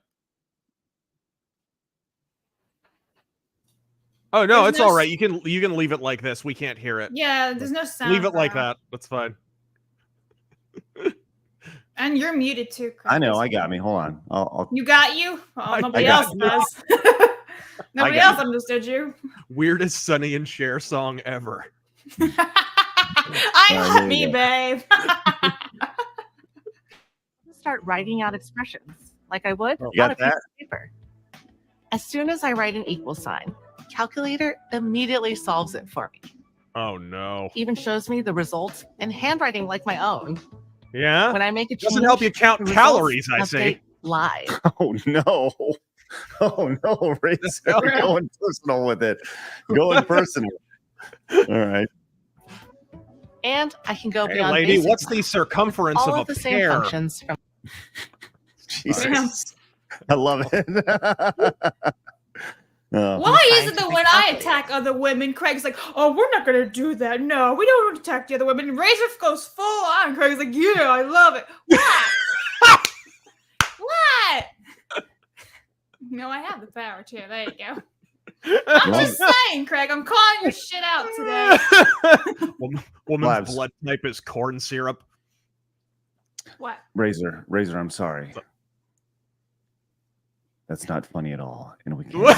Oh no, it's all right. You can leave it like this. We can't hear it. Yeah, there's no sound. Leave it like that. That's fine. And you're muted too, Chris. I know. I got me. Hold on. I'll... You got you? Oh, nobody else does. Nobody else understood you. Weirdest Sonny and Cher song ever. I love me, babe. Start writing out expressions like I would You on got a piece of paper. As soon as I write an equal sign, calculator immediately solves it for me. Oh no. Even shows me the results in handwriting like my own. Yeah. When I make a change, doesn't help you count calories, I see. Live. Oh no. Oh no, Razor. We're going personal with it. Going personal. All right. And I can go Hey, beyond lady, basic what's the circumference all of of a the same pear? functions from Jesus. I love it. Why is it that when I attack other women, Craig's like, oh, we're not going to do that. No, we don't want to attack the other women. And Razor goes full on. Craig's like, yeah, I love it. What? What? No, I have the power too. There you go. I'm just saying, Craig, I'm calling your shit out today. Woman's blood type is corn syrup. What? Razor, I'm sorry. That's not funny at all. And we can't.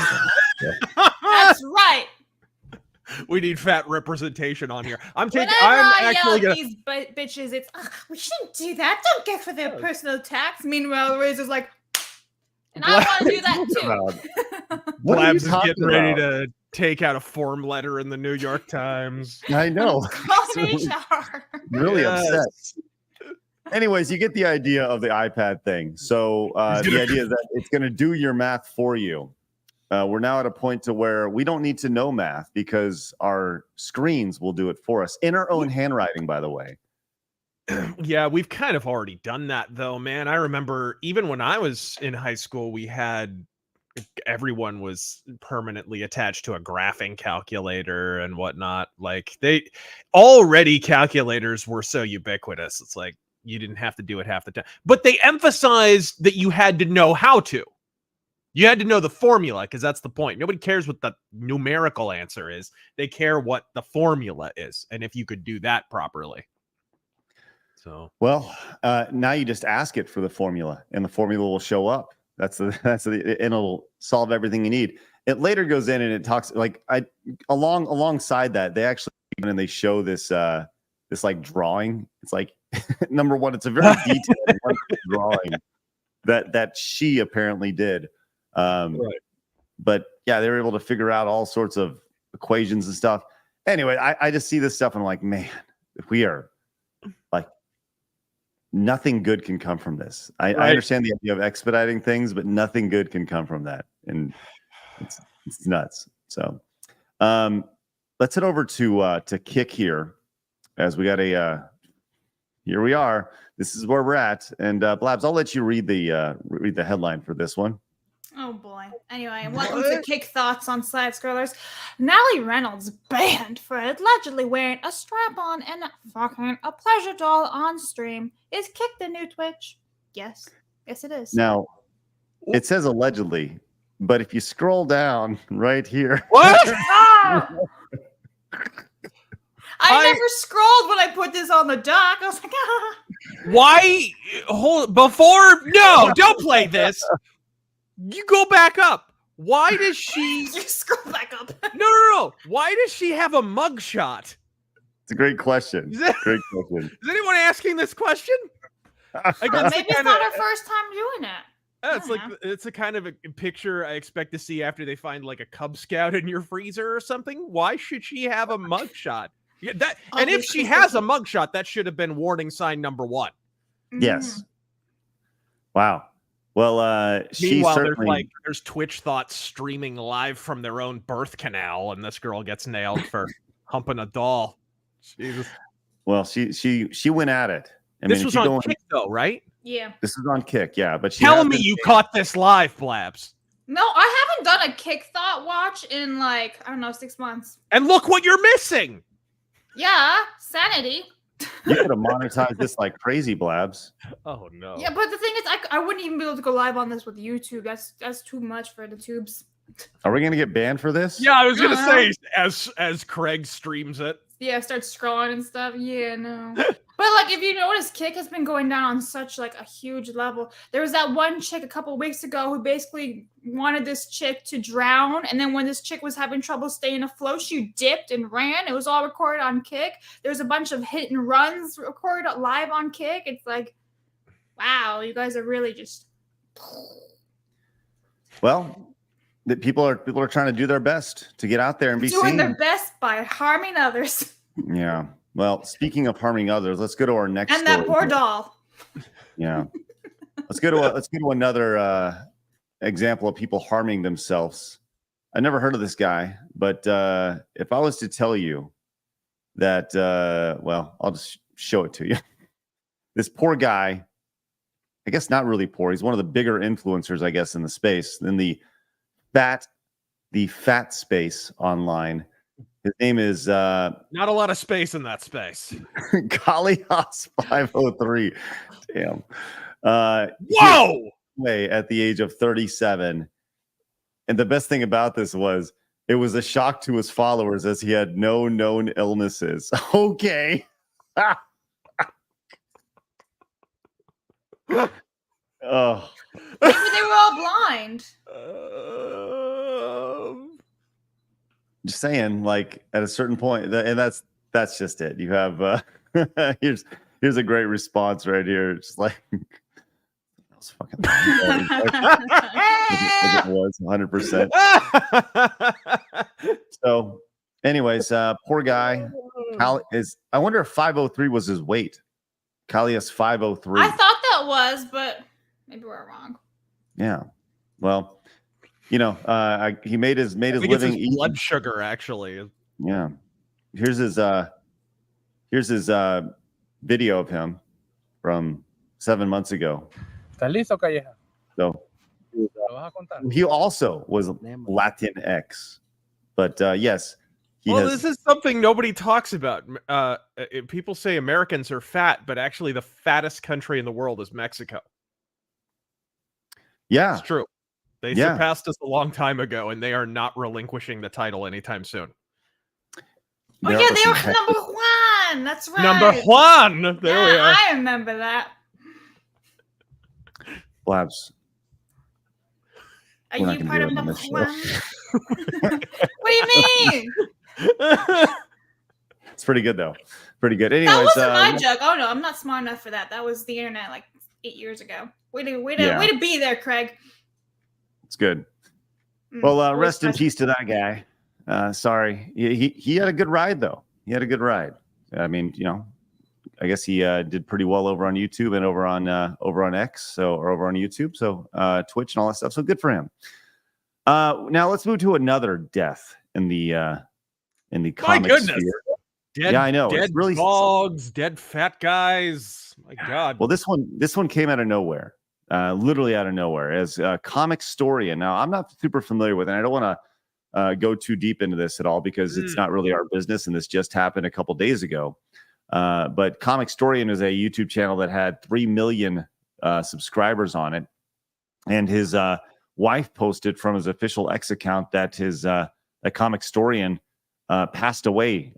That's right. We need fat representation on here. I'm Whenever I yell at these bitches, it's we shouldn't do that. Don't get for their personal attacks. Meanwhile, Razor's like, and I want to do that too. Blabs is getting ready to take out a form letter in the New York Times. I know. HR. Really upset. Anyways, you get the idea of the iPad thing. So the idea is that it's going to do your math for you. We're now at a point to where we don't need to know math because our screens will do it for us in our own handwriting, by the way. Yeah, we've kind of already done that, though, man. I remember even when I was in high school, everyone was permanently attached to a graphing calculator and whatnot. Like calculators were so ubiquitous. It's like, you didn't have to do it half the time, but they emphasized that you had to know how to. You had to know the formula because that's the point. Nobody cares what the numerical answer is. They care what the formula is, and if you could do that properly. So well, now you just ask it for the formula, and the formula will show up. And it'll solve everything you need. It later goes in and it talks like alongside that they actually and they show this this like drawing. It's like number one, it's a very detailed drawing that she apparently did. Right. But yeah, they were able to figure out all sorts of equations and stuff. Anyway, I just see this stuff and I'm like, man, if we are like nothing good can come from this. I understand the idea of expediting things, but nothing good can come from that. And it's nuts. So let's head over to Kick here as we got a here we are. This is where we're at. And Blabs, I'll let you read the headline for this one. Oh boy. Anyway, welcome to Kick Thoughts on Side Scrollers. Natalie Reynolds banned for allegedly wearing a strap-on and fucking a pleasure doll on stream. Is Kick the new Twitch? Yes. Yes, it is. Now, it says allegedly, but if you scroll down right here. What? I never scrolled when I put this on the dock. I was like, ah. Why? No, don't play this. You go back up. Why does she? You scroll back up. No. Why does she have a mugshot? It's a great question. Great question. Is anyone asking this question? Maybe it's not her first time doing it. It's a kind of a picture I expect to see after they find like a Cub Scout in your freezer or something. Why should she have a mugshot? Yeah, and if she has a mugshot, that should have been warning sign number 1. Yes. Wow. Well, meanwhile, there's Twitch thoughts streaming live from their own birth canal, and this girl gets nailed for humping a doll. Jesus. Well, she went at it. This was on Kick, though, right? Yeah. This is on Kick, yeah. But tell me you caught this live, Blabs. No, I haven't done a Kick Thought watch in like, I don't know, 6 months. And look what you're missing. Yeah, sanity. You could have monetized this like crazy, Blabs. Oh no. Yeah, but the thing is, I wouldn't even be able to go live on this with YouTube. That's too much for the tubes. Are we gonna get banned for this? Yeah, I was gonna say as Craig streams it. Yeah, start scrolling and stuff. Yeah, no. But like, if you notice, Kick has been going down on such like a huge level. There was that one chick a couple of weeks ago who basically wanted this chick to drown, and then when this chick was having trouble staying afloat, she dipped and ran. It was all recorded on Kick. There's a bunch of hit and runs recorded live on Kick. It's like, wow, you guys are really just. Well, the people are trying to do their best to get out there and be doing seen. their best by harming others. Yeah. Well, speaking of harming others, let's go to our next. And that poor doll. Yeah. Let's go to another example of people harming themselves. I never heard of this guy, but if I was to tell you that, well, I'll just show it to you. This poor guy, I guess not really poor. He's one of the bigger influencers, I guess, in the space, in the fat space online. His name is not a lot of space in that space. Kalias 503. Damn. Whoa! At the age of 37. And the best thing about this was it was a shock to his followers as he had no known illnesses. Okay. Oh. Maybe they were all blind. Just saying, like at a certain point, and that's just it. You have here's a great response right here. It's like that was fucking it was 100%. So, anyways, poor guy. I wonder if 503 was his weight. Kalias 503. I thought that was, but maybe we're wrong. Yeah. Well. You know, he made his living. It's his blood sugar, actually. Yeah. Here's his video of him from 7 months ago. So he also was Latinx, but yes. This is something nobody talks about. People say Americans are fat, but actually the fattest country in the world is Mexico. Yeah, it's true. They Yeah. surpassed us a long time ago, and they are not relinquishing the title anytime soon. Oh There yeah, are they some were heck- number one. That's right. Number one. There we are. I remember that. Blabs. Are We're not you gonna part do of it on number this show. one? What do you mean? It's pretty good though. Pretty good. That Anyways, wasn't my joke. Oh no, I'm not smart enough for that. That was the internet like 8 years ago. Way to be there, Craig. it's good. Well, always rest in special. peace to that guy. Sorry, he had a good ride though. He had a good ride. I mean, I guess he did pretty well over on YouTube and over on X, or over on YouTube, so Twitch and all that stuff. So good for him. Now let's move to another death in the comic goodness. sphere. Dead, Yeah, I know. Dead It's really dogs, dead fat guys. My God. Well, this one came out of nowhere, literally out of nowhere. As Comicstorian. Now, I'm not super familiar with it. And I don't want to go too deep into this at all because it's not really our business, and this just happened a couple days ago. But Comicstorian is a YouTube channel that had 3 million subscribers on it, and his wife posted from his official X account that that Comicstorian passed away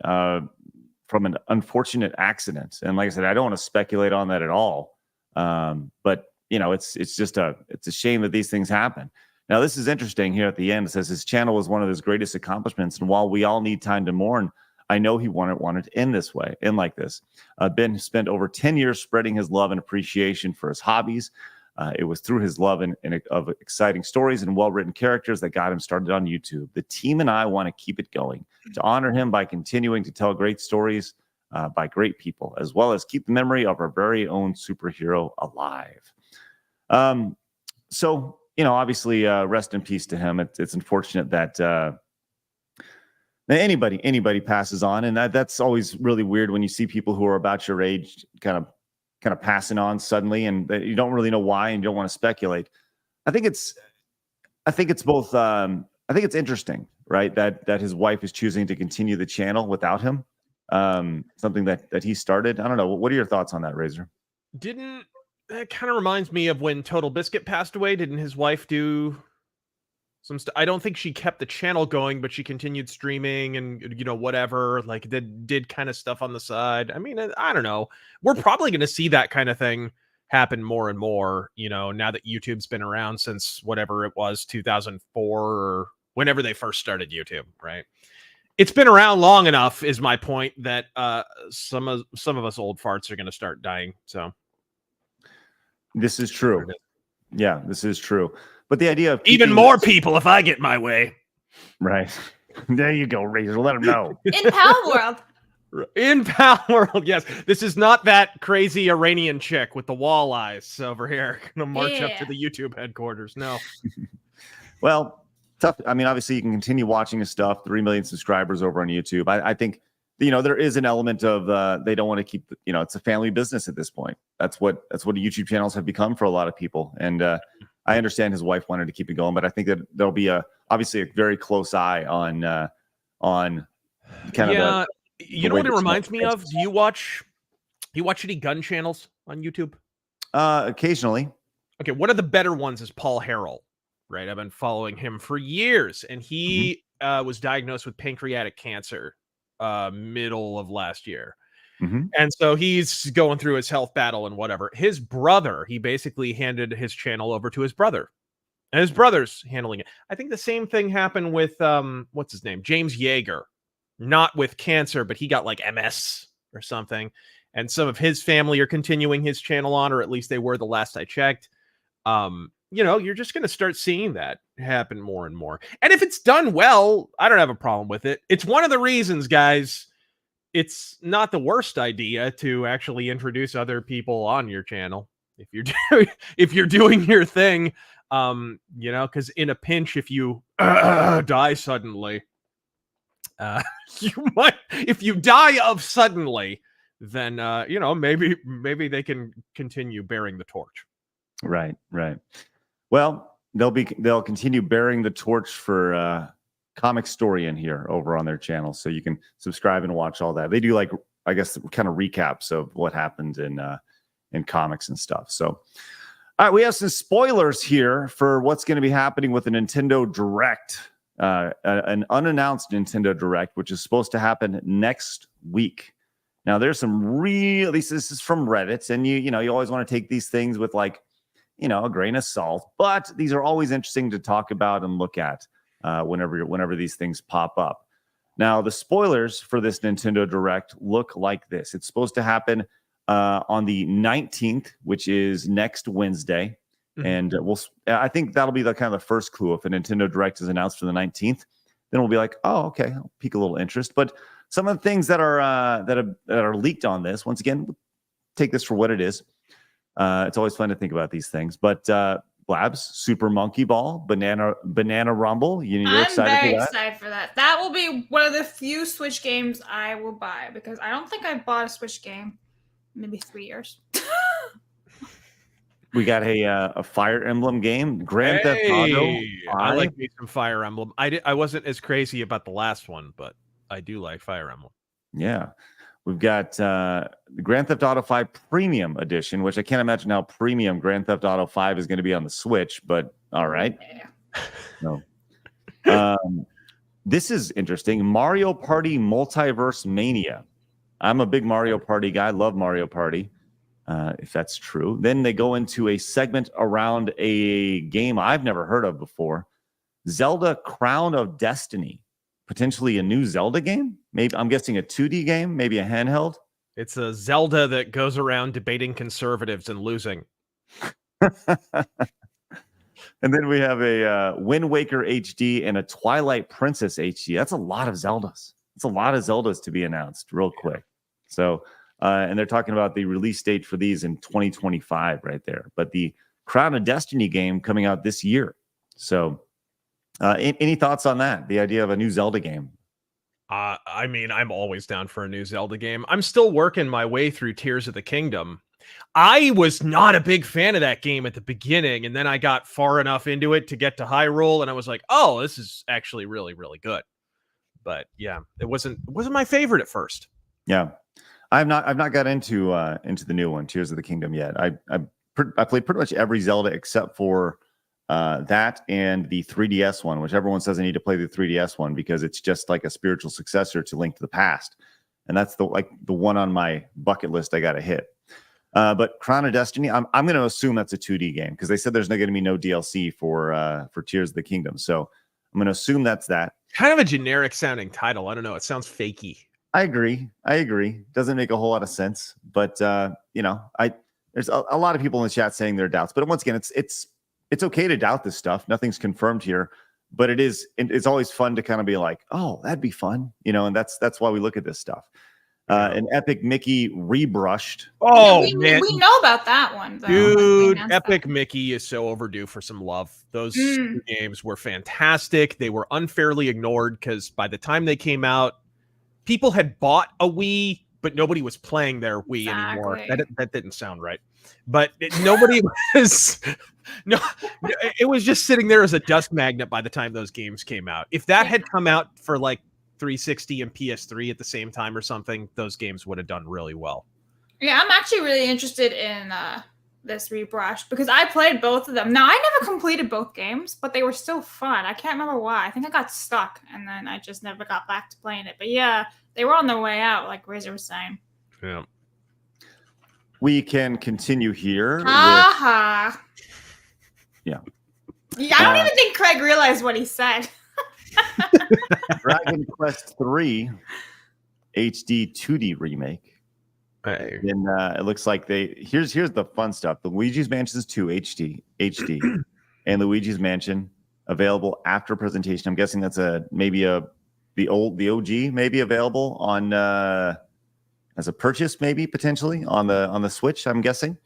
from an unfortunate accident. And like I said, I don't want to speculate on that at all. But it's just a shame that these things happen. Now, this is interesting here at the end. It says his channel was one of his greatest accomplishments. And while we all need time to mourn, I know he wanted to end this way, end like this. Ben spent over 10 years spreading his love and appreciation for his hobbies. It was through his love of exciting stories and well-written characters that got him started on YouTube. The team and I want to keep it going to honor him by continuing to tell great stories by great people, as well as keep the memory of our very own superhero alive. So, obviously, rest in peace to him. It's unfortunate that anybody passes on, and that's always really weird when you see people who are about your age kind of passing on suddenly, and you don't really know why, and you don't want to speculate. I think it's both. I think it's interesting, right? That his wife is choosing to continue the channel without him. Something that he started. I don't know. What are your thoughts on that, Razor? That kind of reminds me of when Total Biscuit passed away. Didn't his wife do some stuff? I don't think she kept the channel going, but she continued streaming and whatever, like did kind of stuff on the side. I mean, I don't know. We're probably going to see that kind of thing happen more and more, now that YouTube's been around since whatever it was, 2004 or whenever they first started YouTube, right? It's been around long enough, is my point, that some of us old farts are going to start dying. So this is true. Yeah, this is true. But the idea of even more people if I get my way. Right. There you go, Razor. Let them know. In Pal World. In Pal World, yes. This is not that crazy Iranian chick with the wall eyes over here gonna march up to the YouTube headquarters. No. Well, tough. I mean, obviously, you can continue watching his stuff. 3 million subscribers over on YouTube. I think there is an element of they don't want to keep. It's a family business at this point. That's what YouTube channels have become for a lot of people. And I understand his wife wanted to keep it going, but I think that there'll be obviously a very close eye on kind of. You know what it reminds me of? Do you watch any gun channels on YouTube? Occasionally. Okay, one of the better ones is Paul Harrell, right? I've been following him for years, and he was diagnosed with pancreatic cancer middle of last year. And so he's going through his health battle and whatever. His brother, he basically handed his channel over to his brother, and his brother's handling it. I think the same thing happened with what's his name, James Yeager. Not with cancer, but he got like MS or something. And some of his family are continuing his channel on, or at least they were the last I checked. You're just going to start seeing that happen more and more. And if it's done well, I don't have a problem with it. It's one of the reasons, guys, it's not the worst idea to actually introduce other people on your channel. If you're doing your thing, because in a pinch, if you die suddenly, you might, if you die of suddenly, then maybe they can continue bearing the torch. Right. Well, they'll continue bearing the torch for Comicstorian here over on their channel, so you can subscribe and watch all that. They do kind of recaps of what happened in comics and stuff. So All right, we have some spoilers here for what's going to be happening with the Nintendo Direct, an unannounced Nintendo Direct, which is supposed to happen next week. Now, there's some real, this is from Reddit, and you always want to take these things with a grain of salt, but these are always interesting to talk about and look at whenever these things pop up. Now, the spoilers for this Nintendo Direct look like this. It's supposed to happen on the 19th, which is next Wednesday. Mm-hmm. And I think that'll be the kind of the first clue. If a Nintendo Direct is announced for the 19th, then we'll be like, oh, okay, I'll pique a little interest. But some of the things that are leaked on this, once again, take this for what it is. It's always fun to think about these things. But Blabs, Super Monkey Ball, Banana Rumble. You're excited for that? I'm very excited for that. That will be one of the few Switch games I will buy, because I don't think I bought a Switch game in maybe 3 years. We got a Fire Emblem game, Grand Theft Auto. I like me some Fire Emblem. I wasn't as crazy about the last one, but I do like Fire Emblem. Yeah. We've got the Grand Theft Auto 5 Premium Edition, which I can't imagine how premium Grand Theft Auto 5 is going to be on the Switch, but all right. No. This is interesting. Mario Party Multiverse Mania. I'm a big Mario Party guy. Love Mario Party, if that's true. Then they go into a segment around a game I've never heard of before. Zelda Crown of Destiny. Potentially a new Zelda game? Maybe, I'm guessing a 2D game, maybe a handheld. It's a Zelda that goes around debating conservatives and losing. And then we have a Wind Waker HD and a Twilight Princess HD. That's a lot of Zeldas. It's a lot of Zeldas to be announced real quick. So, and they're talking about the release date for these in 2025 right there. But the Crown of Destiny game coming out this year. So, any thoughts on that? The idea of a new Zelda game? I mean, I'm always down for a new Zelda game. I'm still working my way through Tears of the Kingdom. I was not a big fan of that game at the beginning, and then I got far enough into it to get to Hyrule, and I was like, "Oh, this is actually really, really good." But yeah, it wasn't my favorite at first. Yeah, I've not got into the new one, Tears of the Kingdom, yet. I played pretty much every Zelda except for that and the 3DS one, which everyone says I need to play the 3DS one because it's just like a spiritual successor to Link to the Past, and that's the one on my bucket list I got to hit. But Crown of Destiny, I'm going to assume that's a 2D game because they said there's going to be no DLC for Tears of the Kingdom, so I'm going to assume that's that. Kind of a generic sounding title. I don't know. It sounds fakey. I agree. Doesn't make a whole lot of sense, but there's a lot of people in the chat saying their doubts. But once again, it's okay to doubt this stuff. Nothing's confirmed here, but it's always fun to kind of be like, oh, that'd be fun, and that's why we look at this stuff. An Epic Mickey rebrushed. Oh, yeah, man. We know about that one, though. Dude, Epic Mickey is so overdue for some love. Those games were fantastic. They were unfairly ignored because by the time they came out, people had bought a Wii, but nobody was playing their Wii anymore. That didn't sound right. But nobody was... No, it was just sitting there as a dust magnet by the time those games came out. If that had come out for like 360 and PS3 at the same time or something, those games would have done really well. Yeah, I'm actually really interested in this rebrush because I played both of them. Now, I never completed both games, but they were still fun. I can't remember why. I think I got stuck, and then I just never got back to playing it. But yeah, they were on their way out, like Razor was saying. Yeah. We can continue here. Ha. Yeah. Yeah, I don't even think Craig realized what he said. Dragon Quest 3 HD 2D remake. Hey. And it looks like here's the fun stuff. The Luigi's Mansion 2 HD and Luigi's Mansion available after presentation. I'm guessing that's the OG maybe available on as a purchase, maybe potentially on the Switch, I'm guessing.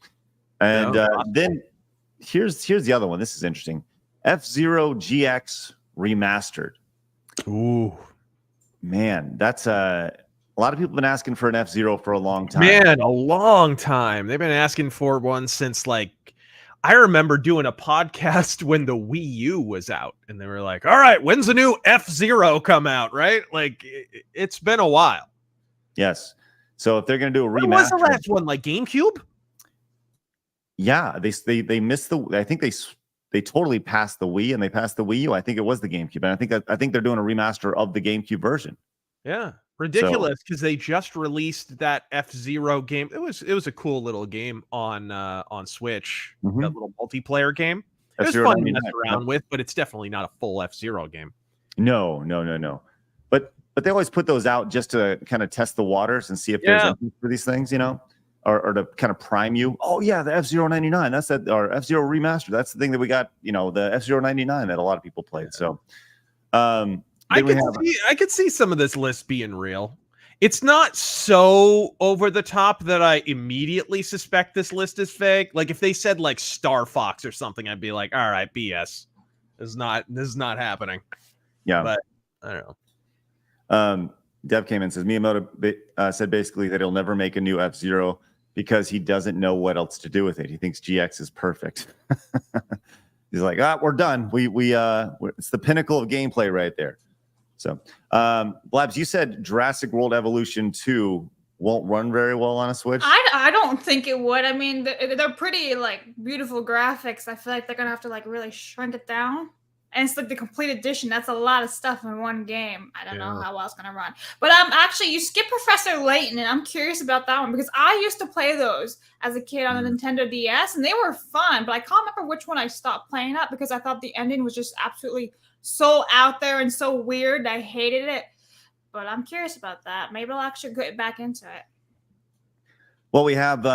And then here's the other one. This is interesting. F-Zero GX remastered. Ooh, man, that's a lot of people have been asking for an F-Zero for a long time. Man, a long time. They've been asking for one since I remember doing a podcast when the Wii U was out, and they were like, "All right, when's the new F-Zero come out?" Right? Like it's been a while. Yes. So if they're going to do a remaster, when was the last one? Like GameCube? Yeah, they missed the. I think they totally passed the Wii and they passed the Wii U. I think it was the GameCube, and I think they're doing a remaster of the GameCube version. Yeah, ridiculous because they just released that F-Zero game. It was a cool little game on Switch. Mhm. That little multiplayer game. It was F-Zero fun to 99, mess around with, but it's definitely not a full F-Zero game. No. But they always put those out just to kind of test the waters and see if there's interest for these things, you know, or to kind of prime you. Oh yeah, the F-Zero 99. That's that, or F-Zero remaster. That's the thing that we got. You know, the F-Zero 99 that a lot of people played. So, I could see some of this list being real. It's not so over the top that I immediately suspect this list is fake. Like if they said like Star Fox or something, I'd be like, all right, BS. This is not happening. Yeah, but I don't know. Dev came in and says Miyamoto said basically that he'll never make a new F-Zero because he doesn't know what else to do with it. He thinks GX is perfect. He's like, we're done. It's the pinnacle of gameplay right there. So, Blabs, you said Jurassic World Evolution 2 won't run very well on a Switch. I don't think it would. I mean, they're pretty like beautiful graphics. I feel like they're gonna have to like really shrink it down. And it's like the complete edition. That's a lot of stuff in one game. I don't know how well it's gonna run. But actually, you skip Professor Layton, and I'm curious about that one because I used to play those as a kid on the Nintendo DS, and they were fun. But I can't remember which one I stopped playing at because I thought the ending was just absolutely so out there and so weird. I hated it. But I'm curious about that. Maybe I'll actually get back into it. Well, we have,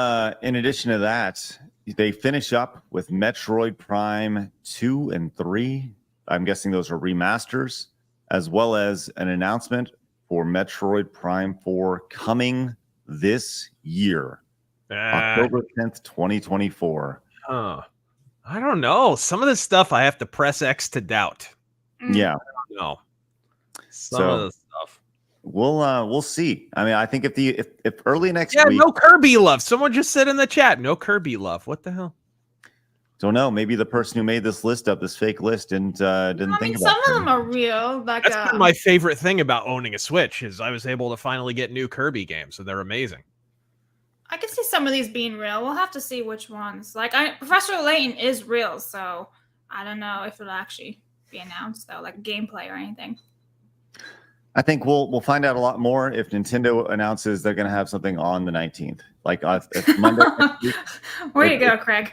in addition to that, they finish up with Metroid Prime 2 and 3. I'm guessing those are remasters, as well as an announcement for Metroid Prime 4 coming this year, October 10th, 2024. I don't know. Some of this stuff I have to press X to doubt. Yeah. I don't know. Some of the stuff. We'll see. I mean, I think if early next week. No Kirby love. Someone just said in the chat, no Kirby love. What the hell? Don't know. Maybe the person who made this list up, this fake list, didn't think about it. Some of them are real. Like, that's been my favorite thing about owning a Switch is I was able to finally get new Kirby games, so they're amazing. I can see some of these being real. We'll have to see which ones. Like, Professor Layton is real, so I don't know if it'll actually be announced though, like gameplay or anything. I think we'll find out a lot more if Nintendo announces they're going to have something on the 19th. Like if Monday. Way to go, Craig.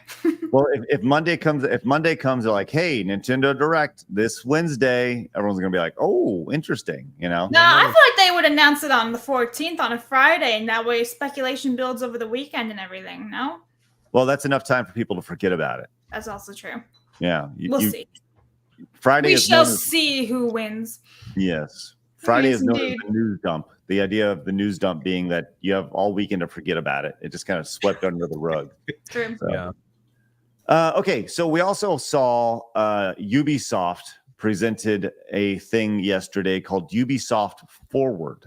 Well, if Monday comes, they're like, "Hey, Nintendo Direct this Wednesday." Everyone's going to be like, "Oh, interesting," you know. No, I feel like they would announce it on the 14th on a Friday, and that way speculation builds over the weekend and everything. No. Well, that's enough time for people to forget about it. That's also true. Yeah, we'll see. Friday. We shall see who wins. Yes. Friday is known as indeed. the news dump. The idea of the news dump being that you have all weekend to forget about it. It just kind of swept under the rug. True. So. Yeah. Okay, so we also saw Ubisoft presented a thing yesterday called Ubisoft Forward,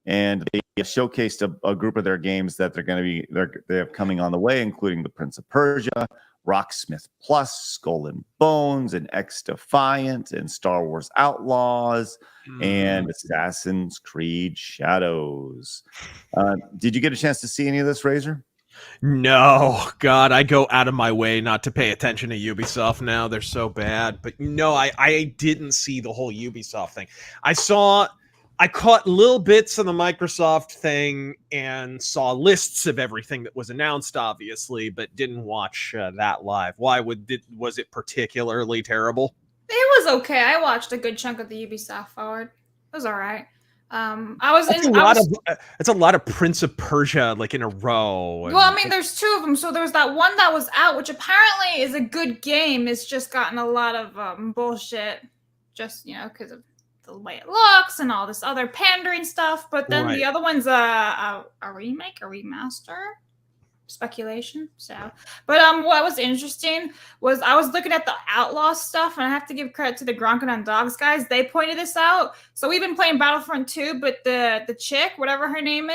and they showcased a group of their games that they have coming on the way, including The Prince of Persia, Rocksmith Plus, Skull and Bones, and X Defiant, and Star Wars Outlaws, and Assassin's Creed Shadows. Did you get a chance to see any of this, Razor? No, God, I go out of my way not to pay attention to Ubisoft now. They're so bad. But no, I didn't see the whole Ubisoft thing. I caught little bits of the Microsoft thing and saw lists of everything that was announced, obviously, but didn't watch that live. Why was it particularly terrible? It was okay. I watched a good chunk of the Ubisoft Forward. It was all right. It's a lot of Prince of Persia like in a row. Well, I mean, there's two of them. So there's that one that was out, which apparently is a good game. It's just gotten a lot of bullshit, just because of the way it looks and all this other pandering stuff. But then the other one's a remake, a remaster. Speculation. So, but what was interesting was I was looking at the Outlaw stuff, and I have to give credit to the Gronkin on Dogs guys. They pointed this out. So we've been playing Battlefront 2, but the chick, whatever her name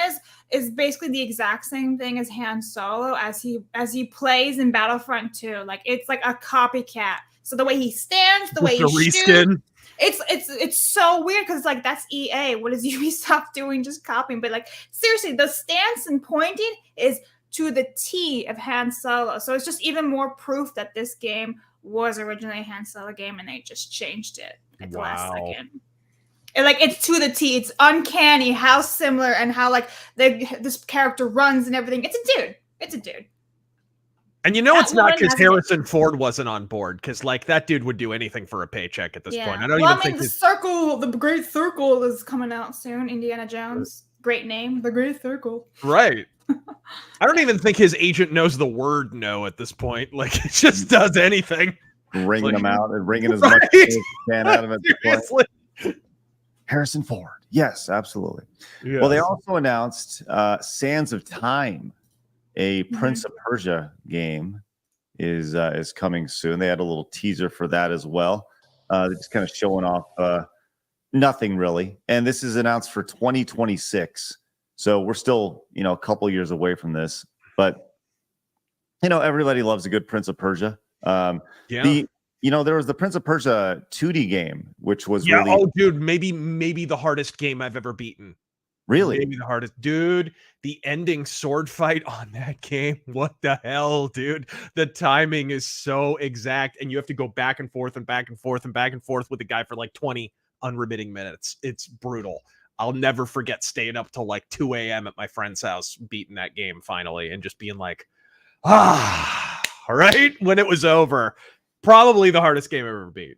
is basically the exact same thing as Han Solo as he plays in Battlefront 2. Like it's like a copycat. So the way he stands, the way he shoots. It's so weird because like that's EA. What is Ubisoft doing? Just copying. But like seriously, the stance and pointing is to the T of Han Solo. So it's just even more proof that this game was originally a Han Solo game, and they just changed it at the last second. And, like, it's to the T. It's uncanny how similar and how like this character runs and everything. It's a dude. It's a dude. And you know That it's not woman because has Harrison Ford wasn't on board, because like that dude would do anything for a paycheck at this point. I don't Well, even think the Great Circle is coming out soon. Indiana Jones, great name, the Great Circle. Right. I don't even think his agent knows the word no at this point. Like, it just does anything. Wringing him out and wringing as Right. much as he can out of him at this point. Seriously. Harrison Ford. Yes, absolutely. Yes. Well, they also announced Sands of Time, a Prince of Persia game, is coming soon. They had a little teaser for that as well. Just kind of showing off nothing really. And this is announced for 2026. So we're still, a couple years away from this. But, everybody loves a good Prince of Persia. There was the Prince of Persia 2D game, which was really... Oh, dude, maybe the hardest game I've ever beaten. Really? Maybe the hardest. Dude, the ending sword fight on that game. What the hell, dude? The timing is so exact, and you have to go back and forth and back and forth and back and forth with the guy for like 20 unremitting minutes. It's brutal. I'll never forget staying up till like 2 a.m. at my friend's house, beating that game finally, and just being like, all right, when it was over. Probably the hardest game I've ever beat.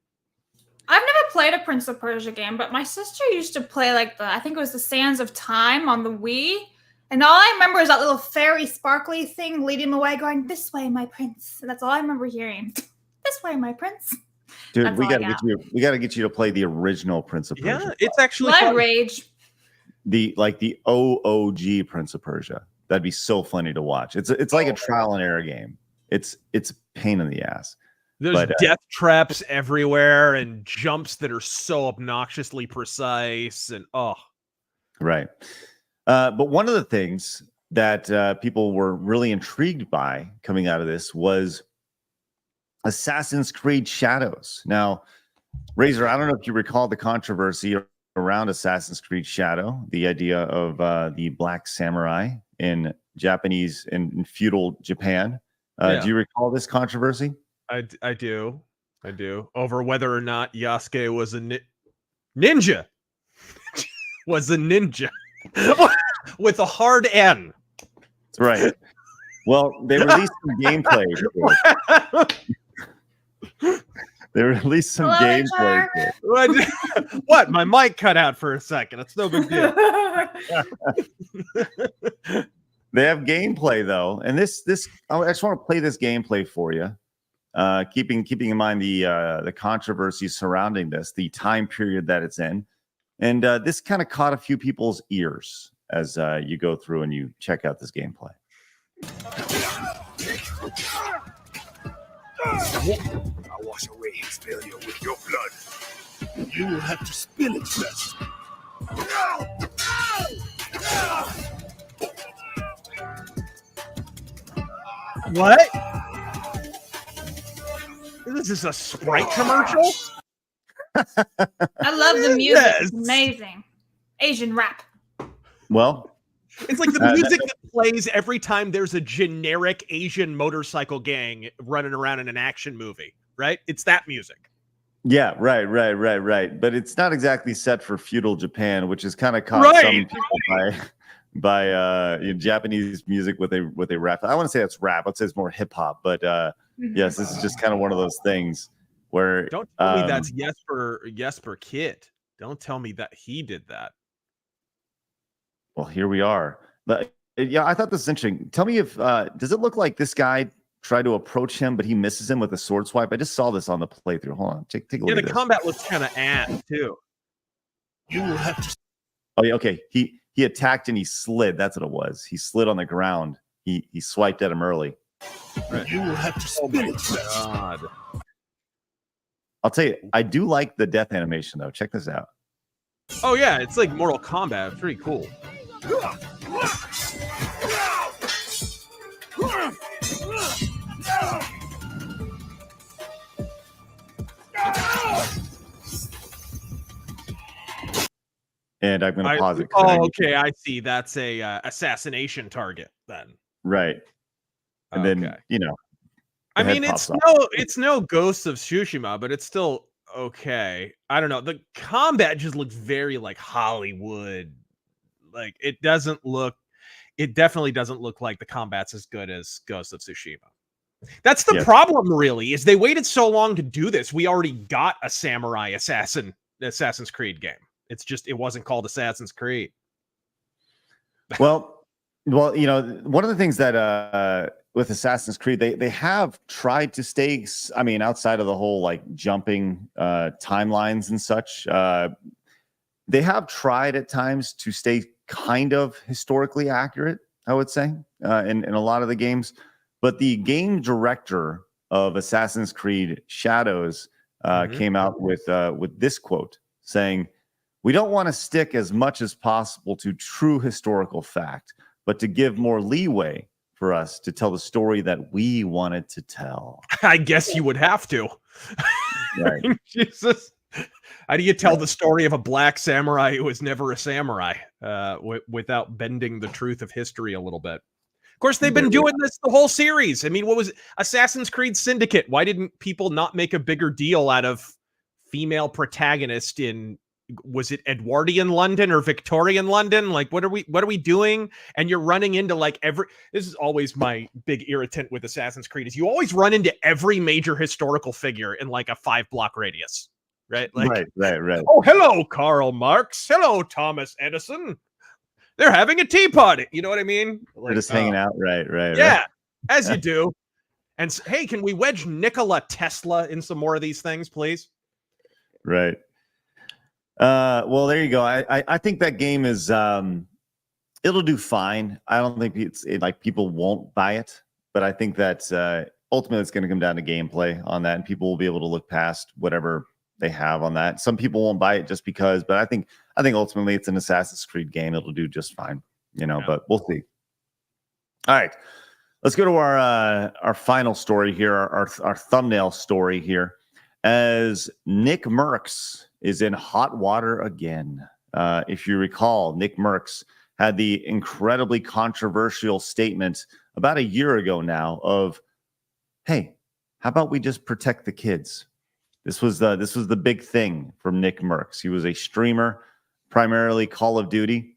I've never played a Prince of Persia game, but my sister used to play like I think it was the Sands of Time on the Wii. And all I remember is that little fairy sparkly thing leading him away going, "This way, my prince." And that's all I remember hearing. "This way, my prince." Dude, That's we all I gotta get you to play the original Prince of Persia. Yeah, it's actually Blood fun. Rage. The OOG Prince of Persia. That'd be so funny to watch. It's like a trial and error game. It's a pain in the ass. There's death traps everywhere and jumps that are so obnoxiously precise and right. But one of the things that people were really intrigued by coming out of this was Assassin's Creed Shadows. Now, Razor, I don't know if you recall the controversy around Assassin's Creed Shadow, the idea of the black samurai in Japanese in feudal Japan. Do you recall this controversy? I do. Over whether or not Yasuke was a ninja. Was a ninja. With a hard N. That's right. Well, they released some gameplay. They released some gameplay. What? My mic cut out for a second. It's no big deal. They have gameplay though, and this I just want to play this gameplay for you. Keeping in mind the controversy surrounding this, the time period that it's in, and this kind of caught a few people's ears as you go through and you check out this gameplay. I wash away his failure with your blood. You will have to spill it first. What? This is a Sprite commercial? I love the music. Yes. It's amazing. Asian rap. Well, it's like the music that plays every time there's a generic Asian motorcycle gang running around in an action movie, right? It's that music. Yeah, right. But it's not exactly set for feudal Japan, which is kind of caught some people by Japanese music with a rap. I want to say that's rap. I'd say it's more hip hop, but yes, this is just kind of one of those things where don't tell me that's Jesper Kid. Don't tell me that he did that. Well, here we are. But yeah, I thought this was interesting. Tell me if does it look like this guy tried to approach him, but he misses him with a sword swipe? I just saw this on the playthrough. Hold on, take a look. Yeah, at the this. combat looks kind of ass too. You will have to. Oh yeah, okay. He attacked and he slid. That's what it was. He slid on the ground. He swiped at him early. Right. You will have to spill it first. God. I'll tell you, I do like the death animation though. Check this out. Oh yeah, it's like Mortal Kombat. It's pretty cool. And I'm going to pause it. Oh, okay. I see. That's a assassination target then. Right. And then, you know, I the head mean, pops off. it's no Ghosts of Tsushima, but it's still okay. I don't know. The combat just looks very like Hollywood. Like it definitely doesn't look like the combat's as good as Ghosts of Tsushima. That's the problem, really, is they waited so long to do this. We already got a samurai Assassin's Creed game. It's just it wasn't called Assassin's Creed. Well, you know, one of the things that with Assassin's Creed, they have tried to stay, I mean, outside of the whole like jumping timelines and such, they have tried at times to stay kind of historically accurate, I would say, in a lot of the games. But the game director of Assassin's Creed Shadows came out with this quote saying, "We don't want to stick as much as possible to true historical fact, but to give more leeway for us to tell the story that we wanted to tell." I guess you would have to. Right. Jesus. How do you tell the story of a black samurai who was never a samurai without bending the truth of history a little bit? Of course, they've been doing this the whole series. I mean, what was it? Assassin's Creed Syndicate? Why didn't people not make a bigger deal out of female protagonist in, was it Edwardian London or Victorian London? Like, what are we doing? And you're running into like this is always my big irritant with Assassin's Creed, is you always run into every major historical figure in like a 5-block radius, right? Like, right. Oh, hello, Karl Marx. Hello, Thomas Edison. They're having a tea party. You know what I mean? Like, They're just hanging out. Right. Yeah, as you do. And hey, can we wedge Nikola Tesla in some more of these things, please? Right. Well, there you go. I think that game is it'll do fine. I don't think like people won't buy it, but I think that ultimately it's going to come down to gameplay on that, and people will be able to look past whatever they have on that. Some people won't buy it just because, but I think ultimately it's an Assassin's Creed game. It'll do just fine, you know, but we'll see. All right, let's go to our final story here, our thumbnail story here, as NickMercs is in hot water again. If you recall, NickMercs had the incredibly controversial statement about a year ago now of, hey, how about we just protect the kids? This was the big thing from NickMercs. He was a streamer, primarily Call of Duty,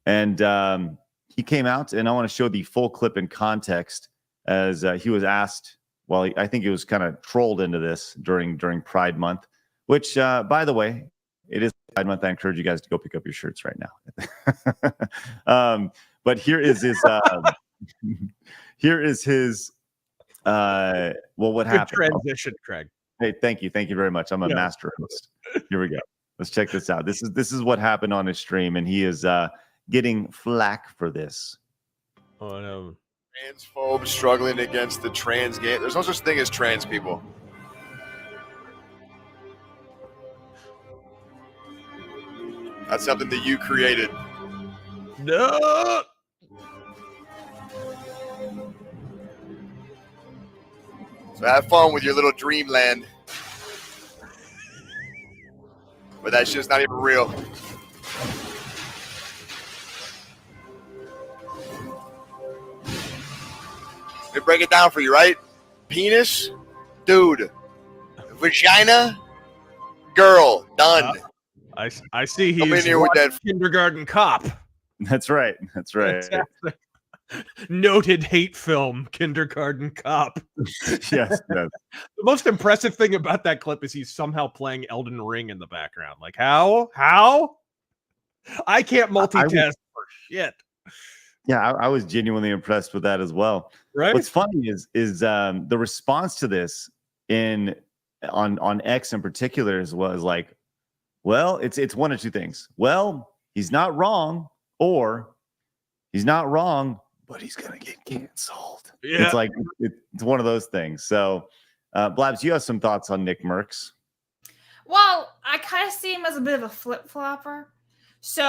and he came out, and I want to show the full clip in context as he was asked. Well, I think he was kind of trolled into this during Pride Month, which, by the way, it is Pride Month. I encourage you guys to go pick up your shirts right now. But here is his. Here is his. Well, what Good happened? transition, Craig. Hey, thank you very much. I'm a master host. Here we go. Let's check this out. This is what happened on his stream, and he is getting flack for this. Oh no. Transphobes struggling against the trans game. There's no such thing as trans people. That's something that you created. No. So have fun with your little dreamland. But that shit's not even real. Let me break it down for you, right? Penis, dude. Vagina, girl. Done. I see Come in he's here with that Kindergarten Cop. That's right. That's right. Fantastic. Noted hate film, Kindergarten Cop. Yes. The most impressive thing about that clip is he's somehow playing Elden Ring in the background. Like, how? I can't multitask for shit. Yeah, I was genuinely impressed with that as well. Right. What's funny is the response to this on X in particular was like, well, it's one of two things. Well, he's not wrong, or he's not wrong, but he's gonna get canceled. Yeah. It's like it's one of those things. So, Blabs, you have some thoughts on NickMercs? Well, I kind of see him as a bit of a flip-flopper. So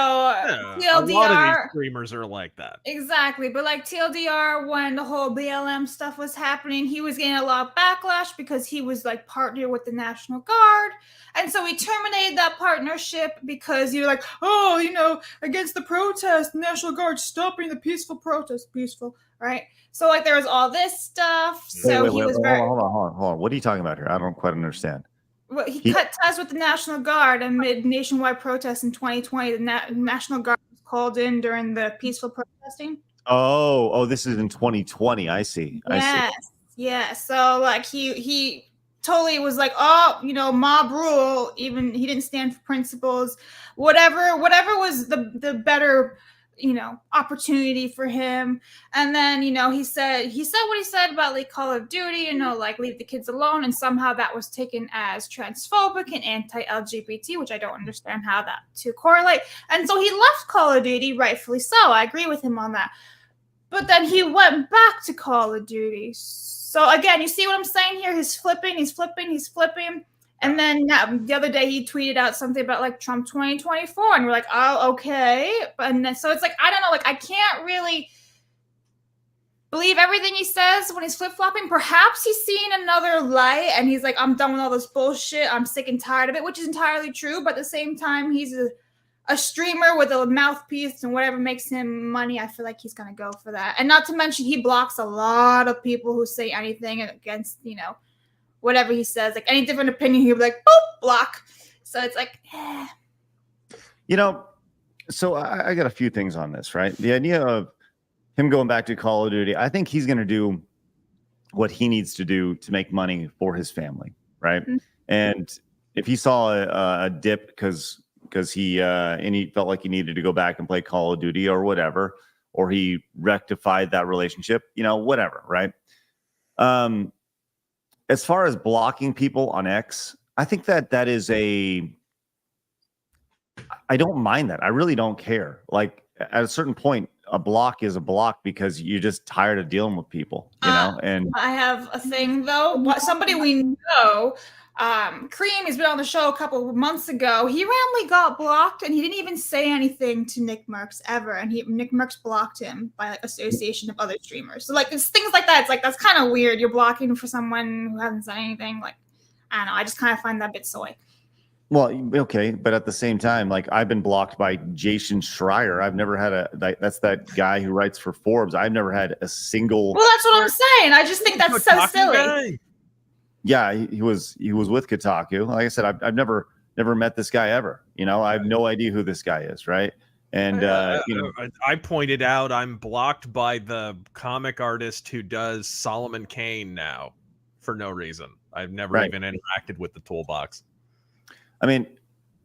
Yeah, a lot of these TLDR. streamers are like that. Exactly, but like TLDR, when the whole BLM stuff was happening, he was getting a lot of backlash because he was like partnered with the National Guard, and so he terminated that partnership because you're like, oh, you know, against the protest, National Guard stopping the peaceful protest, peaceful, right? So like there was all this stuff. So he was very. Hold on. What are you talking about here? I don't quite understand. Well, he cut ties with the National Guard amid nationwide protests in 2020. The National Guard was called in during the peaceful protesting. Oh, this is in 2020. I see. Yes, yeah. So like he totally was like, oh, you know, mob rule. Even he didn't stand for principles. Whatever was the better, you know, opportunity for him. And then, you know, he said what he said about like Call of Duty, you know, like leave the kids alone, and somehow that was taken as transphobic and anti-LGBT, which I don't understand how that to correlate. And so he left Call of Duty, rightfully so. I agree with him on that. But then he went back to Call of Duty. So again, you see what I'm saying here? He's flipping. And then the other day he tweeted out something about like Trump 2024, and we're like, oh, okay. And then, so it's like, I don't know, like I can't really believe everything he says when he's flip-flopping. Perhaps he's seeing another light and he's like, I'm done with all this bullshit. I'm sick and tired of it, which is entirely true. But at the same time, he's a streamer with a mouthpiece, and whatever makes him money, I feel like he's going to go for that. And not to mention, he blocks a lot of people who say anything against, you know, whatever he says, like any different opinion, he'll be like, boop, block. So it's like, You know, so I got a few things on this, right? The idea of him going back to Call of Duty, I think he's going to do what he needs to do to make money for his family, right? Mm-hmm. And if he saw a dip because he felt like he needed to go back and play Call of Duty or whatever, or he rectified that relationship, you know, whatever, right? As far as blocking people on X, I think that is I don't mind that. I really don't care. Like at a certain point, a block is a block because you're just tired of dealing with people, you know? And I have a thing though. Somebody we know, Cream, he's been on the show a couple of months ago. He randomly got blocked, and he didn't even say anything to NickMercs ever. And NickMercs blocked him by like association of other streamers. So like it's things like that. It's like that's kind of weird. You're blocking for someone who hasn't said anything. Like I don't know. I just kind of find that a bit soy. Well, okay, but at the same time, like I've been blocked by Jason Schreier. I've never had that's that guy who writes for Forbes. I've never had a single. Well, that's what I'm saying. I just think that's so silly. Guy. Yeah, he was with Kotaku. Like I said, I've never met this guy ever. You know, I have no idea who this guy is, right? And you know, I pointed out I'm blocked by the comic artist who does Solomon Kane now for no reason. I've never even interacted with the toolbox. I mean,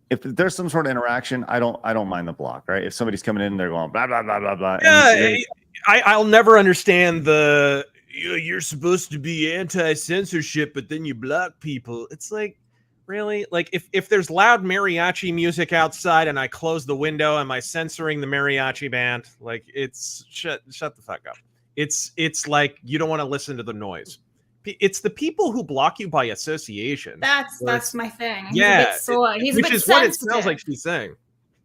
if there's some sort of interaction, I don't mind the block, right? If somebody's coming in, they're going blah blah blah blah blah. Yeah, I'll never understand the you're supposed to be anti-censorship, but then you block people. It's like, really? Like if there's loud mariachi music outside and I close the window, am I censoring the mariachi band? Like it's shut the fuck up. It's like you don't want to listen to the noise. It's the people who block you by association. That's my thing. He's yeah, a bit soy. He's which a bit is what sensitive. it sounds like she's saying.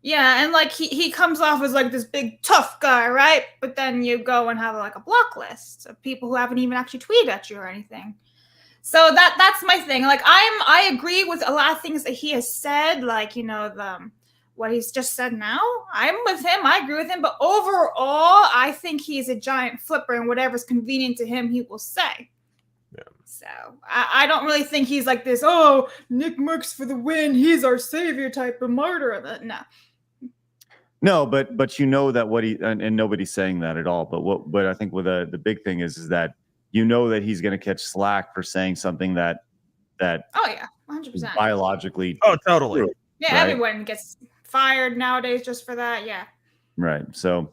Yeah, and like he comes off as like this big tough guy, right? But then you go and have like a block list of people who haven't even actually tweeted at you or anything. So that's my thing. Like I agree with a lot of things that he has said, like, you know, what he's just said now. I'm with him. I agree with him. But overall, I think he's a giant flipper, and whatever's convenient to him, he will say. Yeah. So I don't really think he's like this, oh, NickMercs for the win, he's our savior type of martyr. No, but you know that what he and nobody's saying that at all. But I think with the big thing is that you know that he's going to catch slack for saying something that oh yeah, 100% biologically. Oh, totally. True, yeah, right? Everyone gets fired nowadays just for that. Yeah. Right. So,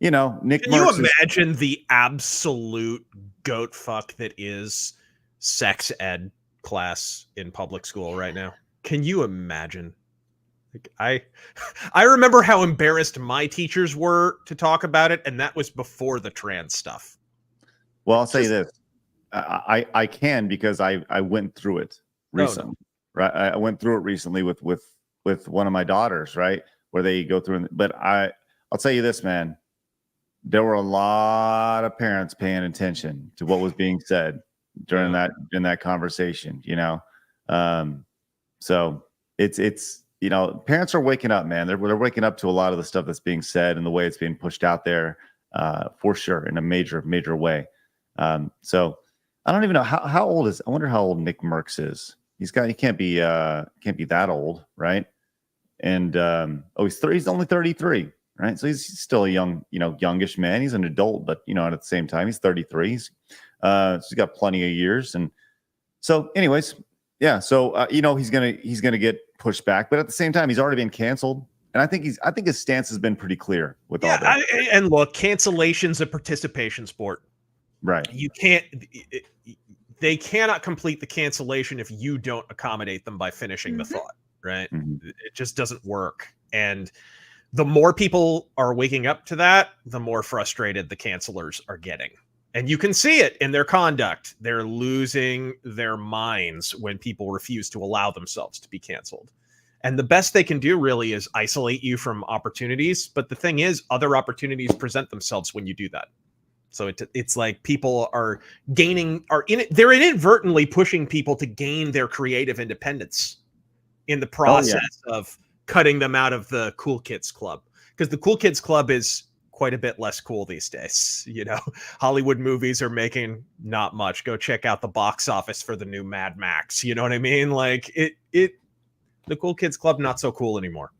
you know, NickMercs. Can you imagine the absolute goat fuck that is sex ed class in public school right now? Can you imagine? Like, I remember how embarrassed my teachers were to talk about it, and that was before the trans stuff. Well, I'll say this. I can because I went through it recently. Right. I went through it recently with one of my daughters, right? where they go through. But I'll tell you this, man. There were a lot of parents paying attention to what was being said during that conversation, you know. So it's you know, parents are waking up, man. They're waking up to a lot of the stuff that's being said and the way it's being pushed out there, for sure, in a major way. So I don't even know how old is. I wonder how old NickMercs is. He can't be that old, right? And he's only 33. Right, so he's still a youngish man. He's an adult, but at the same time, he's 33. So he's got plenty of years, and so, anyways, yeah. So he's gonna get pushed back, but at the same time, he's already been canceled, and I think his stance has been pretty clear with all that. And look, cancellation's a participation sport, right? They cannot complete the cancellation if you don't accommodate them by finishing the thought, right? It just doesn't work, and the more people are waking up to that, the more frustrated the cancelers are getting. And you can see it in their conduct. They're losing their minds when people refuse to allow themselves to be canceled. And the best they can do really is isolate you from opportunities. But the thing is, other opportunities present themselves when you do that. So it's like people are they're inadvertently pushing people to gain their creative independence in the process of cutting them out of the Cool Kids Club, because the Cool Kids Club is quite a bit less cool these days. Hollywood movies are making not much. Go check out the box office for the new Mad Max. You know what I mean? Like the Cool Kids Club, not so cool anymore.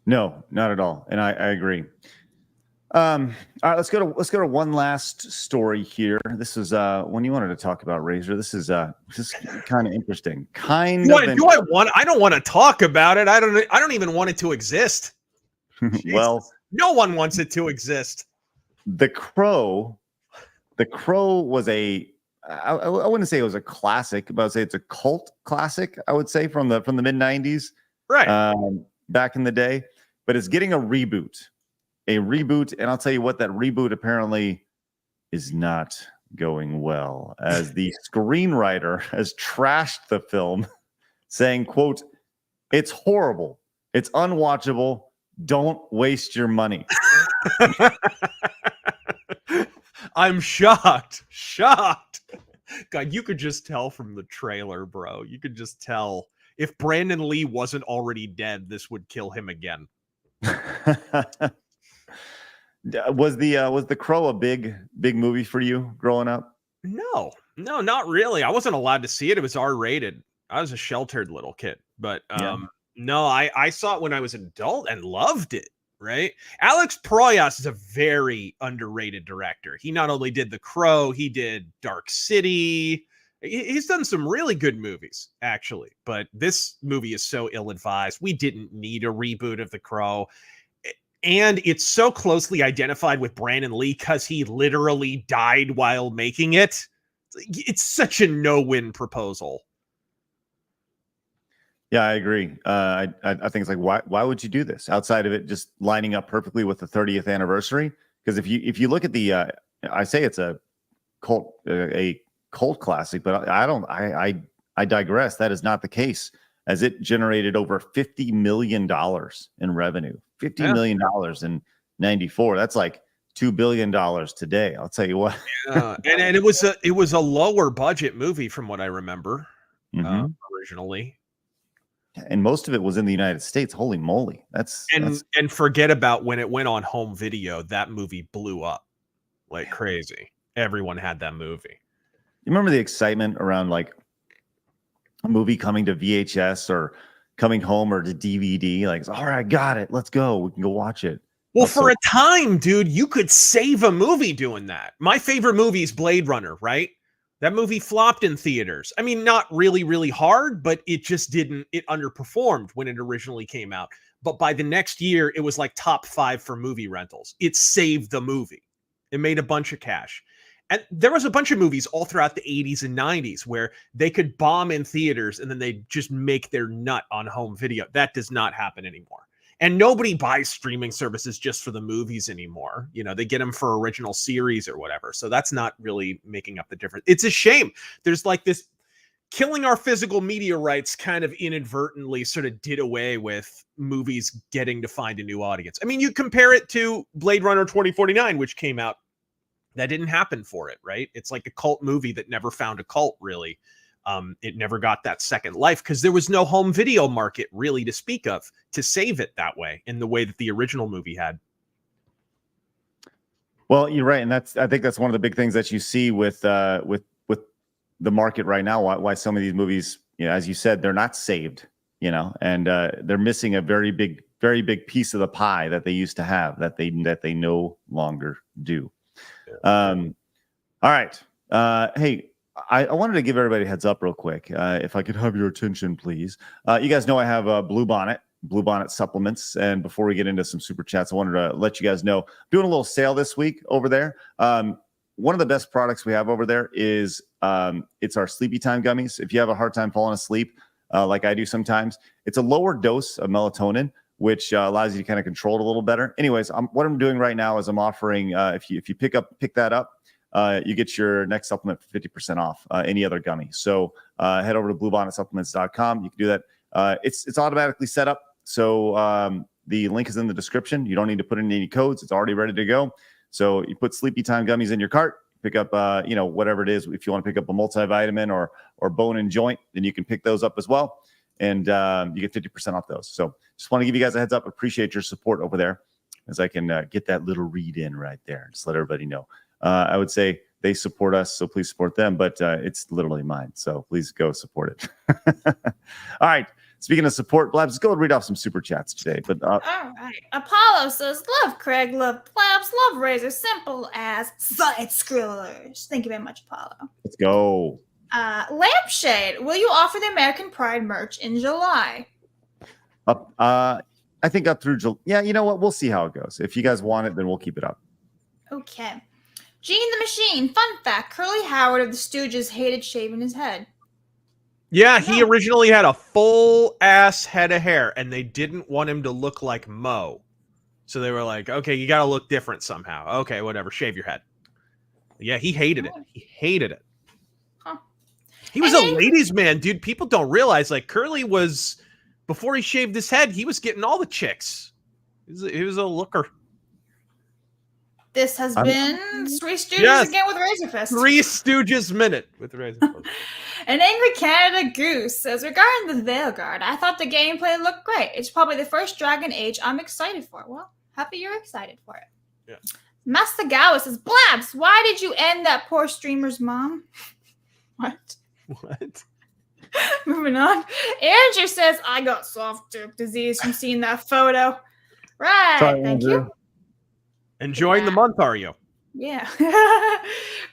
No, not at all. And I agree. All right, let's go to one last story here. This is one you wanted to talk about, Razor. This is kind of interesting. I don't want to talk about it. I don't even want it to exist. Well, no one wants it to exist. The Crow was I wouldn't say it was a classic, but I'd say it's a cult classic, I would say, from the mid 90s. Right. Back in the day. But it's getting a reboot. And I'll tell you what, that reboot apparently is not going well, as the screenwriter has trashed the film, saying, quote, "It's horrible. It's unwatchable. Don't waste your money." I'm shocked. God, you could just tell from the trailer, bro. You could just tell. If Brandon Lee wasn't already dead, this would kill him again. Was the Crow a big movie for you growing up? No, not really. I wasn't allowed to see it. It was R-rated. I was a sheltered little kid, but no, I saw it when I was an adult and loved it. Right? Alex Proyas is a very underrated director. He not only did The Crow, he did Dark City. He's done some really good movies, actually. But this movie is so ill-advised. We didn't need a reboot of The Crow. And it's so closely identified with Brandon Lee because he literally died while making it. It's such a no-win proposal. Yeah, I agree. I think it's like, why would you do this outside of it just lining up perfectly with the 30th anniversary? Because if you look at the, I say it's a cult classic, but I digress. That is not the case, as it generated over $50 million in revenue. $50 million in 94. That's like $2 billion today. I'll tell you what. And it was a lower budget movie from what I remember originally. And most of it was in the United States. Holy moly. And forget about when it went on home video. That movie blew up like crazy. Everyone had that movie. You remember the excitement around like a movie coming to VHS or coming home or to DVD? Like, all right, I got it. Let's go. We can go watch it. Well, for a time, dude, you could save a movie doing that. My favorite movie is Blade Runner, right? That movie flopped in theaters. I mean, not really, really hard, but it just didn't. It underperformed when it originally came out. But by the next year, it was like top 5 for movie rentals. It saved the movie. It made a bunch of cash. And there was a bunch of movies all throughout the 80s and 90s where they could bomb in theaters and then they just make their nut on home video. That does not happen anymore. And nobody buys streaming services just for the movies anymore. They get them for original series or whatever. So that's not really making up the difference. It's a shame. There's like this killing our physical media rights kind of inadvertently sort of did away with movies getting to find a new audience. I mean, you compare it to Blade Runner 2049, which came out. That didn't happen for it, right? It's like a cult movie that never found a cult, really. It never got that second life because there was no home video market really to speak of to save it that way in the way that the original movie had. Well, you're right, and I think that's one of the big things that you see with the market right now. Why some of these movies, as you said, they're not saved, and they're missing a very big piece of the pie that they used to have that they no longer do. All right, hey. I wanted to give everybody a heads up real quick. If I could have your attention, please. You guys know I have BlueBonnet supplements. And before we get into some super chats, I wanted to let you guys know, I'm doing a little sale this week over there. One of the best products we have over there is it's our Sleepy Time gummies. If you have a hard time falling asleep, like I do sometimes, it's a lower dose of melatonin, which allows you to kind of control it a little better. Anyways, what I'm doing right now is I'm offering, if you pick that up, you get your next supplement for 50% off any other gummy. So head over to BlueBonnetSupplements.com. You can do that. It's automatically set up. So the link is in the description. You don't need to put in any codes. It's already ready to go. So you put Sleepy Time gummies in your cart, pick up, whatever it is. If you want to pick up a multivitamin or bone and joint, then you can pick those up as well. And you get 50% off those. So just want to give you guys a heads up. Appreciate your support over there as I can get that little read in right there. Just let everybody know. I would say they support us, so please support them, but it's literally mine. So please go support it. All right. Speaking of support, Blabs, let's go and read off some super chats today. But all right. Apollo says, love Craig, love Blabs, love Razor, simple as side scrollers. Thank you very much, Apollo. Let's go. Lampshade, will you offer the American Pride merch in July? I think up through July. Yeah, you know what? We'll see how it goes. If you guys want it, then we'll keep it up. Okay. Gene the Machine, fun fact, Curly Howard of the Stooges hated shaving his head. Yeah, he originally had a full-ass head of hair, and they didn't want him to look like Mo. So they were like, okay, you got to look different somehow. Okay, whatever, shave your head. Yeah, he hated it. He hated it. Huh. He was a ladies' man, dude. People don't realize, like, Curly was, before he shaved his head, he was getting all the chicks. He was a looker. This has been Three Stooges again with Razorfist. Three Stooges minute with Razorfist. An Angry Canada Goose says, regarding the Veilguard, I thought the gameplay looked great. It's probably the first Dragon Age I'm excited for. Well, happy you're excited for it. Yeah. Masagawa says, Blabs, why did you end that poor streamer's mom? What? Moving on. Andrew says, I got soft tooth disease from seeing that photo. Right. Sorry, Thank Andrew. you. Enjoying the month, are you? Yeah.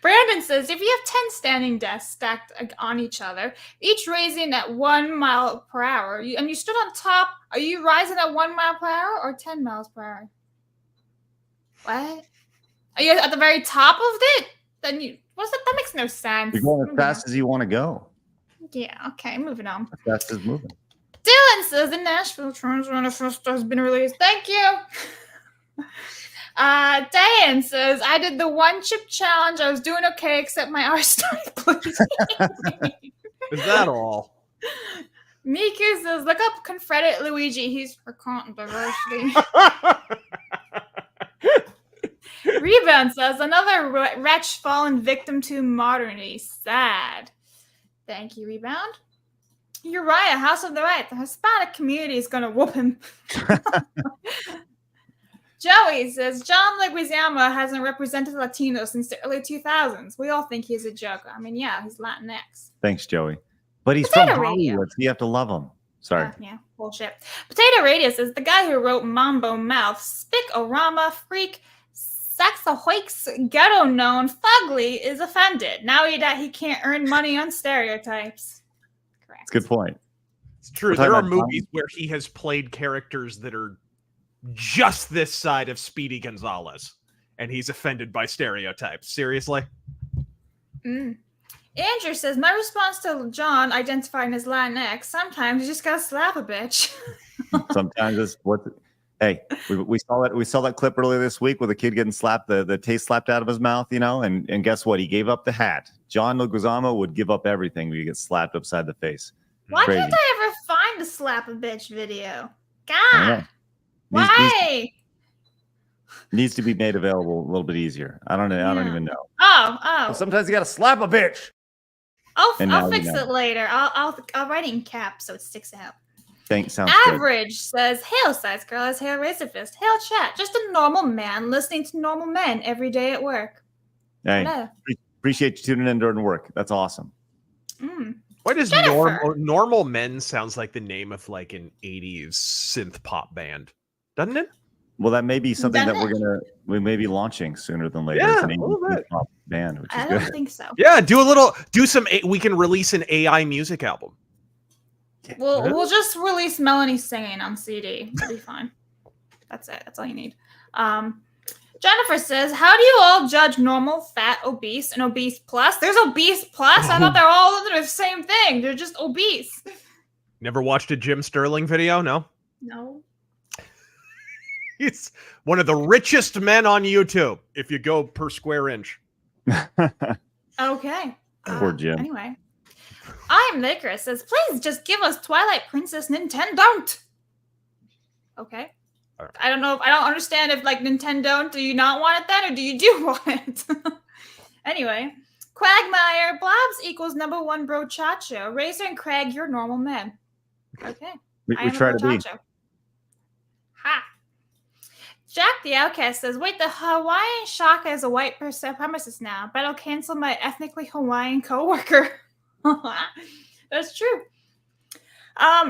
Brandon says, if you have 10 standing desks stacked on each other, each raising at 1 mile per hour, and you stood on top, are you rising at 1 mile per hour or 10 miles per hour? What? Are you at the very top of it? Then what's that? That makes no sense. You're going as fast as you want to go. Yeah, okay, moving on. As fast as moving. Dylan says, the Nashville Trans Manifesto has been released. Thank you. Diane says, I did the one chip challenge. I was doing okay, except my R started bleeding. Is that all? Miku says, look up Confederate Luigi. He's for content diversity. Rebound says, another wretch fallen victim to modernity. Sad. Thank you, Rebound. Uriah, House of the Right. The Hispanic community is going to whoop him. Joey says, John Leguizamo hasn't represented Latinos since the early 2000s. We all think he's a joke. I mean, yeah, he's Latinx. Thanks, Joey. But he's Potato from Radio. Hollywood, so you have to love him. Sorry. Yeah, bullshit. Potato Radio says, the guy who wrote Mambo Mouth, Spick-O-Rama, Freak, Saxahoix, Ghetto Known, Fugly is offended. Now that he can't earn money on stereotypes. Correct. That's a good point. It's true. There are movies where he has played characters that are just this side of Speedy Gonzalez, and he's offended by stereotypes. Seriously? Andrew says, my response to John identifying as Latinx, sometimes you just gotta slap a bitch. Sometimes it's what Hey, we saw that clip earlier this week with a kid getting slapped, the taste slapped out of his mouth, and guess what? He gave up the hat. John Leguizamo would give up everything when you get slapped upside the face. Why Crazy. can't I ever find the slap a bitch video? I don't know. God, why? Needs to be made available a little bit easier. I don't even know. Oh. Sometimes you gotta slap a bitch. I'll fix it later. I'll write it in caps so it sticks out. Sounds Average says, "Hail size girl as hail razor fist. Hail chat. Just a normal man listening to normal men every day at work." Hey, Hello. appreciate you tuning in during work. That's awesome. Why does normal men sounds like the name of like an 80s synth pop band, doesn't it? Well, that may be something that we may be launching sooner than later. Yeah, it's an a little bit. pop band, which is I good. don't think so. Yeah, we can release an AI music album. We'll just release Melanie singing on CD. It'll be fine. That's it. That's all you need. Jennifer says, "How do you all judge normal, fat, obese, and obese plus? There's obese plus. I thought they're all the same thing. They're just obese." Never watched a Jim Sterling video? No. No. He's one of the richest men on YouTube. If you go per square inch. Okay. Poor Jim. Anyway. I'm Nickmercs says, "Please just give us Twilight Princess Nintendo." Okay. I don't know if I don't understand if like Nintendo, do you not want it then or do you do want it? Anyway. Quagmire, Blobs equals #1 bro chacho. Razor and Craig, you're normal men. Okay. We I am try a to be. chacho. Ha. Jack the Outcast says, "Wait, the Hawaiian Shaka is a white supremacist now. Bet I'll cancel my ethnically Hawaiian coworker." That's true.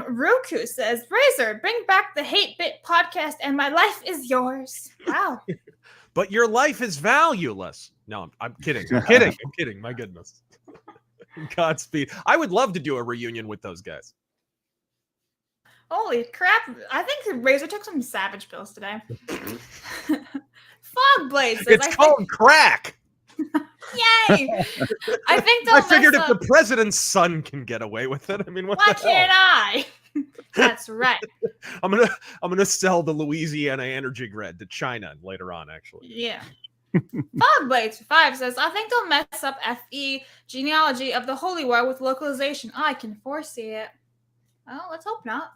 Roku says, "Razor, bring back the Hate Bit podcast and my life is yours." Wow. But your life is valueless. No, I'm kidding. I'm kidding. My goodness. Godspeed. I would love to do a reunion with those guys. Holy crap. I think Razor took some savage pills today. Fogblade says, It's called crack. Yay! I think they'll I figured if mess the up. president's son can get away with it, I mean, what Why the hell? can't I? That's right. I'm gonna sell the Louisiana Energy Grid to China later on, actually. Yeah. Fogblades 5 says, "I think they'll mess up FE genealogy of the Holy War with localization. I can foresee it." Well, let's hope not.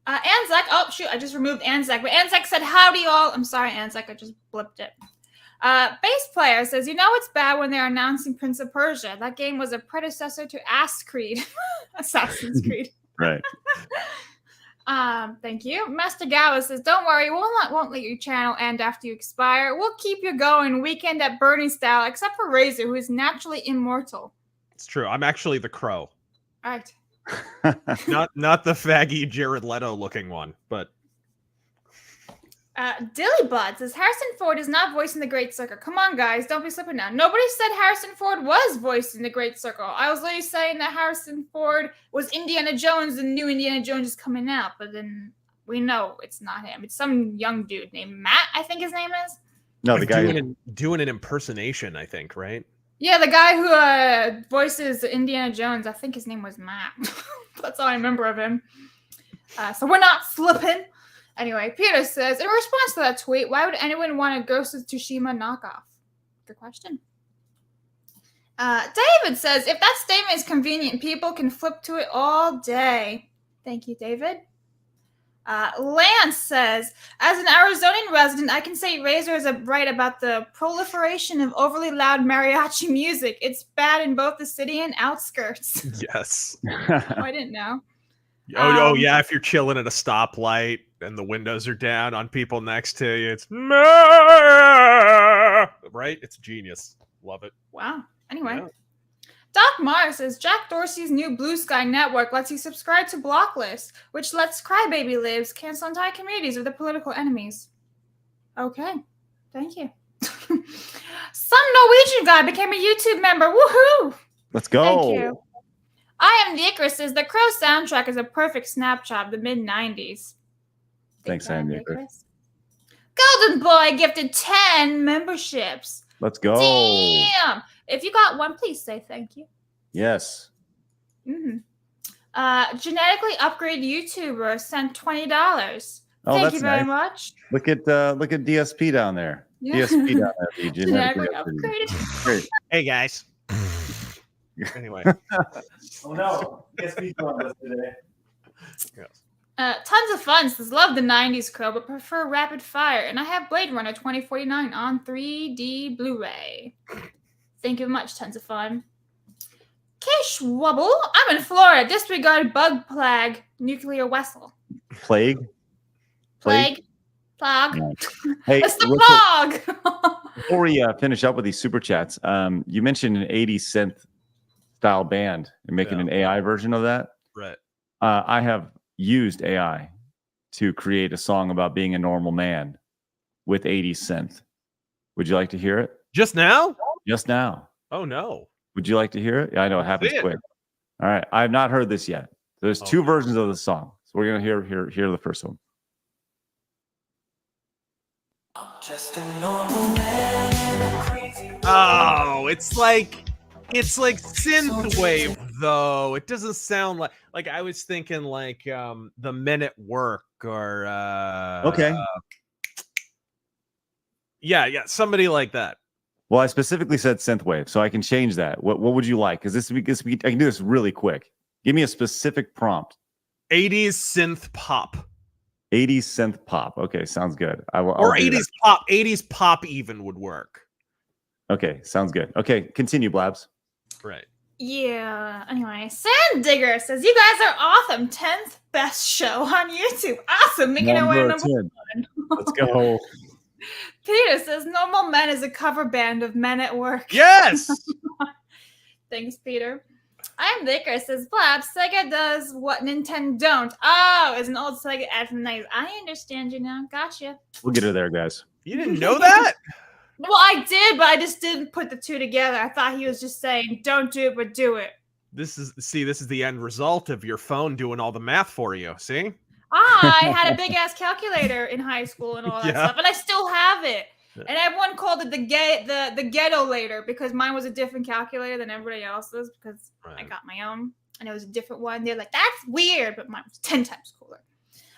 Anzac. Oh, shoot. I just removed Anzac. But Anzac said, "Howdy, all." I'm sorry, Anzac. I just blipped it. Bass Player says, it's bad when they're announcing Prince of Persia. That game was a predecessor to Ass Creed. Assassin's Creed. Right. Thank you. Master Gawa says, "Don't worry, won't let your channel end after you expire. We'll keep you going weekend at Bernie style, except for Razor, who is naturally immortal." It's true. I'm actually the Crow. All right. not the faggy Jared Leto looking one, but Dillybud says, "Harrison Ford is not voicing the Great Circle. Come on, guys, don't be slipping now. Nobody said Harrison Ford was voicing the Great Circle. I was literally saying that Harrison Ford was Indiana Jones and new Indiana Jones is coming out, but then we know it's not him. It's some young dude named Matt, I think his name is. No, the guy doing an impersonation, I think, right? Yeah, the guy who voices Indiana Jones, I think his name was Matt. That's all I remember of him. So we're not slipping. Anyway, Peter says, in response to that tweet, why would anyone want a Ghost of Tsushima knockoff? Good question. David says, if that statement is convenient, people can flip to it all day. Thank you, David. Lance says, as an Arizonian resident, I can say Razor is right about the proliferation of overly loud mariachi music. It's bad in both the city and outskirts. Yes. Oh, I didn't know. Oh, yeah, if you're chilling at a stoplight and the windows are down on people next to you, it's right? It's genius. Love it. Wow. Anyway. Yeah. Doc Mars says, Jack Dorsey's new Blue Sky network lets you subscribe to Blocklist, which lets Crybaby Lives cancel entire communities of their political enemies. Okay. Thank you. Some Norwegian guy became a YouTube member. Woohoo! Let's go. Thank you. I am the Icarus says, the Crow soundtrack is a perfect snapshot of the mid-90s. Thanks, Andy Icarus. Golden Boy gifted 10 memberships. Let's go. Damn! If you got one, please say thank you. Yes. Mm-hmm. Genetically upgraded YouTuber sent $20. Oh, Thank that's you very nice. much. Look at DSP down there. Yeah. DSP down there. The genetically Genetically upgraded. Great. Hey guys. Anyway. Oh no, DSP on us today. Yes. Tons of fun. Says love the 90s crow, but prefer rapid fire. And I have Blade Runner 2049 on 3D Blu-ray. Thank you very much. Tons of fun. Kish Wubble. I'm in Florida. Disregard bug plague. Nuclear vessel. Plague. Plague. Plague. Hey, It's the real quick, plague. before we finish up with these super chats, you mentioned an 80s synth style band and making an AI version of that. Right. I have used AI to create a song about being a normal man with 80s synth. Would you like to hear it? Just now? Just now. Oh no. Would you like to hear it? Yeah, I know it happens quick. All right. I have not heard this yet. There's two versions of the song. So we're gonna hear the first one. Just a normal man, crazy. Oh, it's like synthwave though. It doesn't sound like I was thinking like the Men at Work or Okay. Yeah, somebody like that. Well, I specifically said synthwave, so I can change that. What would you like? Because I can do this really quick. Give me a specific prompt. 80s synth pop. 80s synth pop. Okay, sounds good. I'll Or do 80s that. pop. 80s pop even would work. Okay, sounds good. Okay, continue, Blabs. Right. Yeah. Anyway, Sand Digger says you guys are awesome. 10th best show on YouTube. Awesome. Making our way to number 10. 1. Let's go. Peter says Normal Men is a cover band of Men at Work. Yes. Thanks, Peter. I am Dicker says Blab. Sega does what Nintendo don't. Oh, is an old Sega ad from the 90s. I understand you now. Gotcha. We'll get her there, guys. You didn't know that? Well, I did, but I just didn't put the two together. I thought he was just saying, don't do it, but do it. This is the end result of your phone doing all the math for you. See? I had a big ass calculator in high school and all that Yeah. stuff, and I still have it. And everyone called it the ghetto later because mine was a different calculator than everybody else's because I got my own and it was a different one. They're like, that's weird, but mine was 10 times cooler.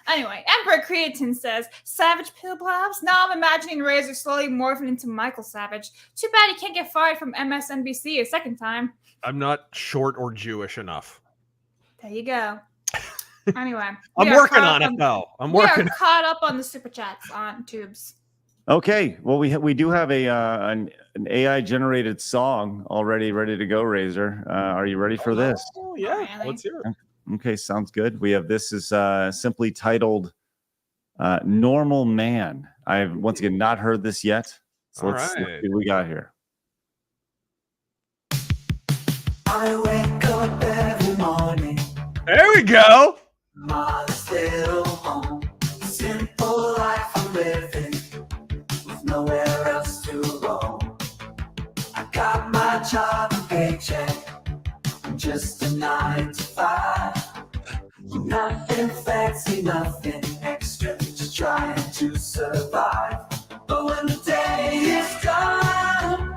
Anyway, Emperor Creatine says, Savage Pill Blobs? Now I'm imagining Razor slowly morphing into Michael Savage. Too bad he can't get fired from MSNBC a second time. I'm not short or Jewish enough. There you go. Anyway. I'm working on it, though. We are caught up on the super chats on tubes. Okay, well we do have an AI generated song already ready to go. Razor, are you ready for this? Oh yeah, let's hear it. Okay, sounds good. We have this is simply titled "Normal Man." I've once again not heard this yet, so let's see what we got here. I wake up every morning. There we go. Modest little home, simple life I'm living, with nowhere else to roam. I got my job and paycheck, I'm just a 9 to 5. Nothing fancy, nothing extra, just trying to survive. But when the day is done,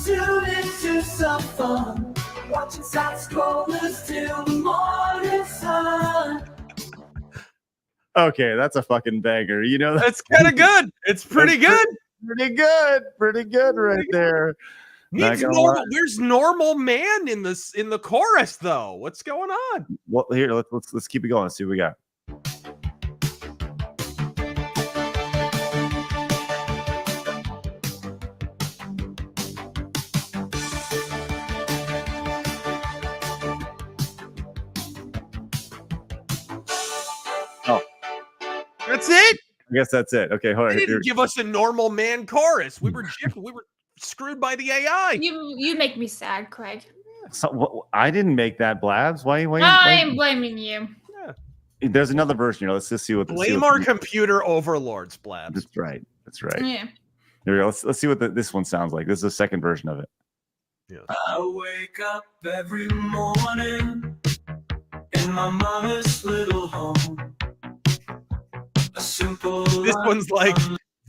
tune into some fun, watching side scrollers till the morning sun. Okay, that's a fucking banger. You know, that's kind of good. It's pretty good. Pretty good right there. Needs normal. Where's Normal Man in the chorus though? What's going on? Well, here let's keep it going. Let's see what we got. Oh, that's it. I guess that's it. Okay, hold on. They didn't give us a Normal Man chorus. We were screwed by the AI. You make me sad, Craig. So, I didn't make that, Blabs. Why I'm blaming you. There's another version here. Let's just see what. Blame our computer overlords, Blabs. That's right. That's right. Yeah. Here we go. Let's see what this one sounds like. This is the second version of it. Yeah. I wake up every morning in my mother's little home. A simple. This one's like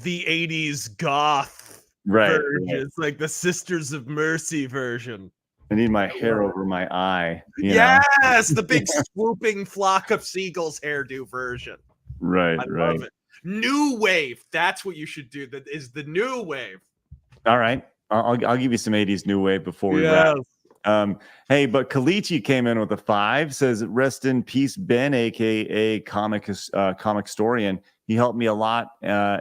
the 80s goth version. It's like the Sisters of Mercy version. I need my hair over my eye. Yes, the big swooping flock of seagulls hairdo version. Right, I right. love it. New wave. That's what you should do. That is the new wave. All right. I'll give you some 80s new wave before we wrap. Hey, but Kalichi came in with a 5, says, rest in peace, Ben, aka Comicstorian. He helped me a lot.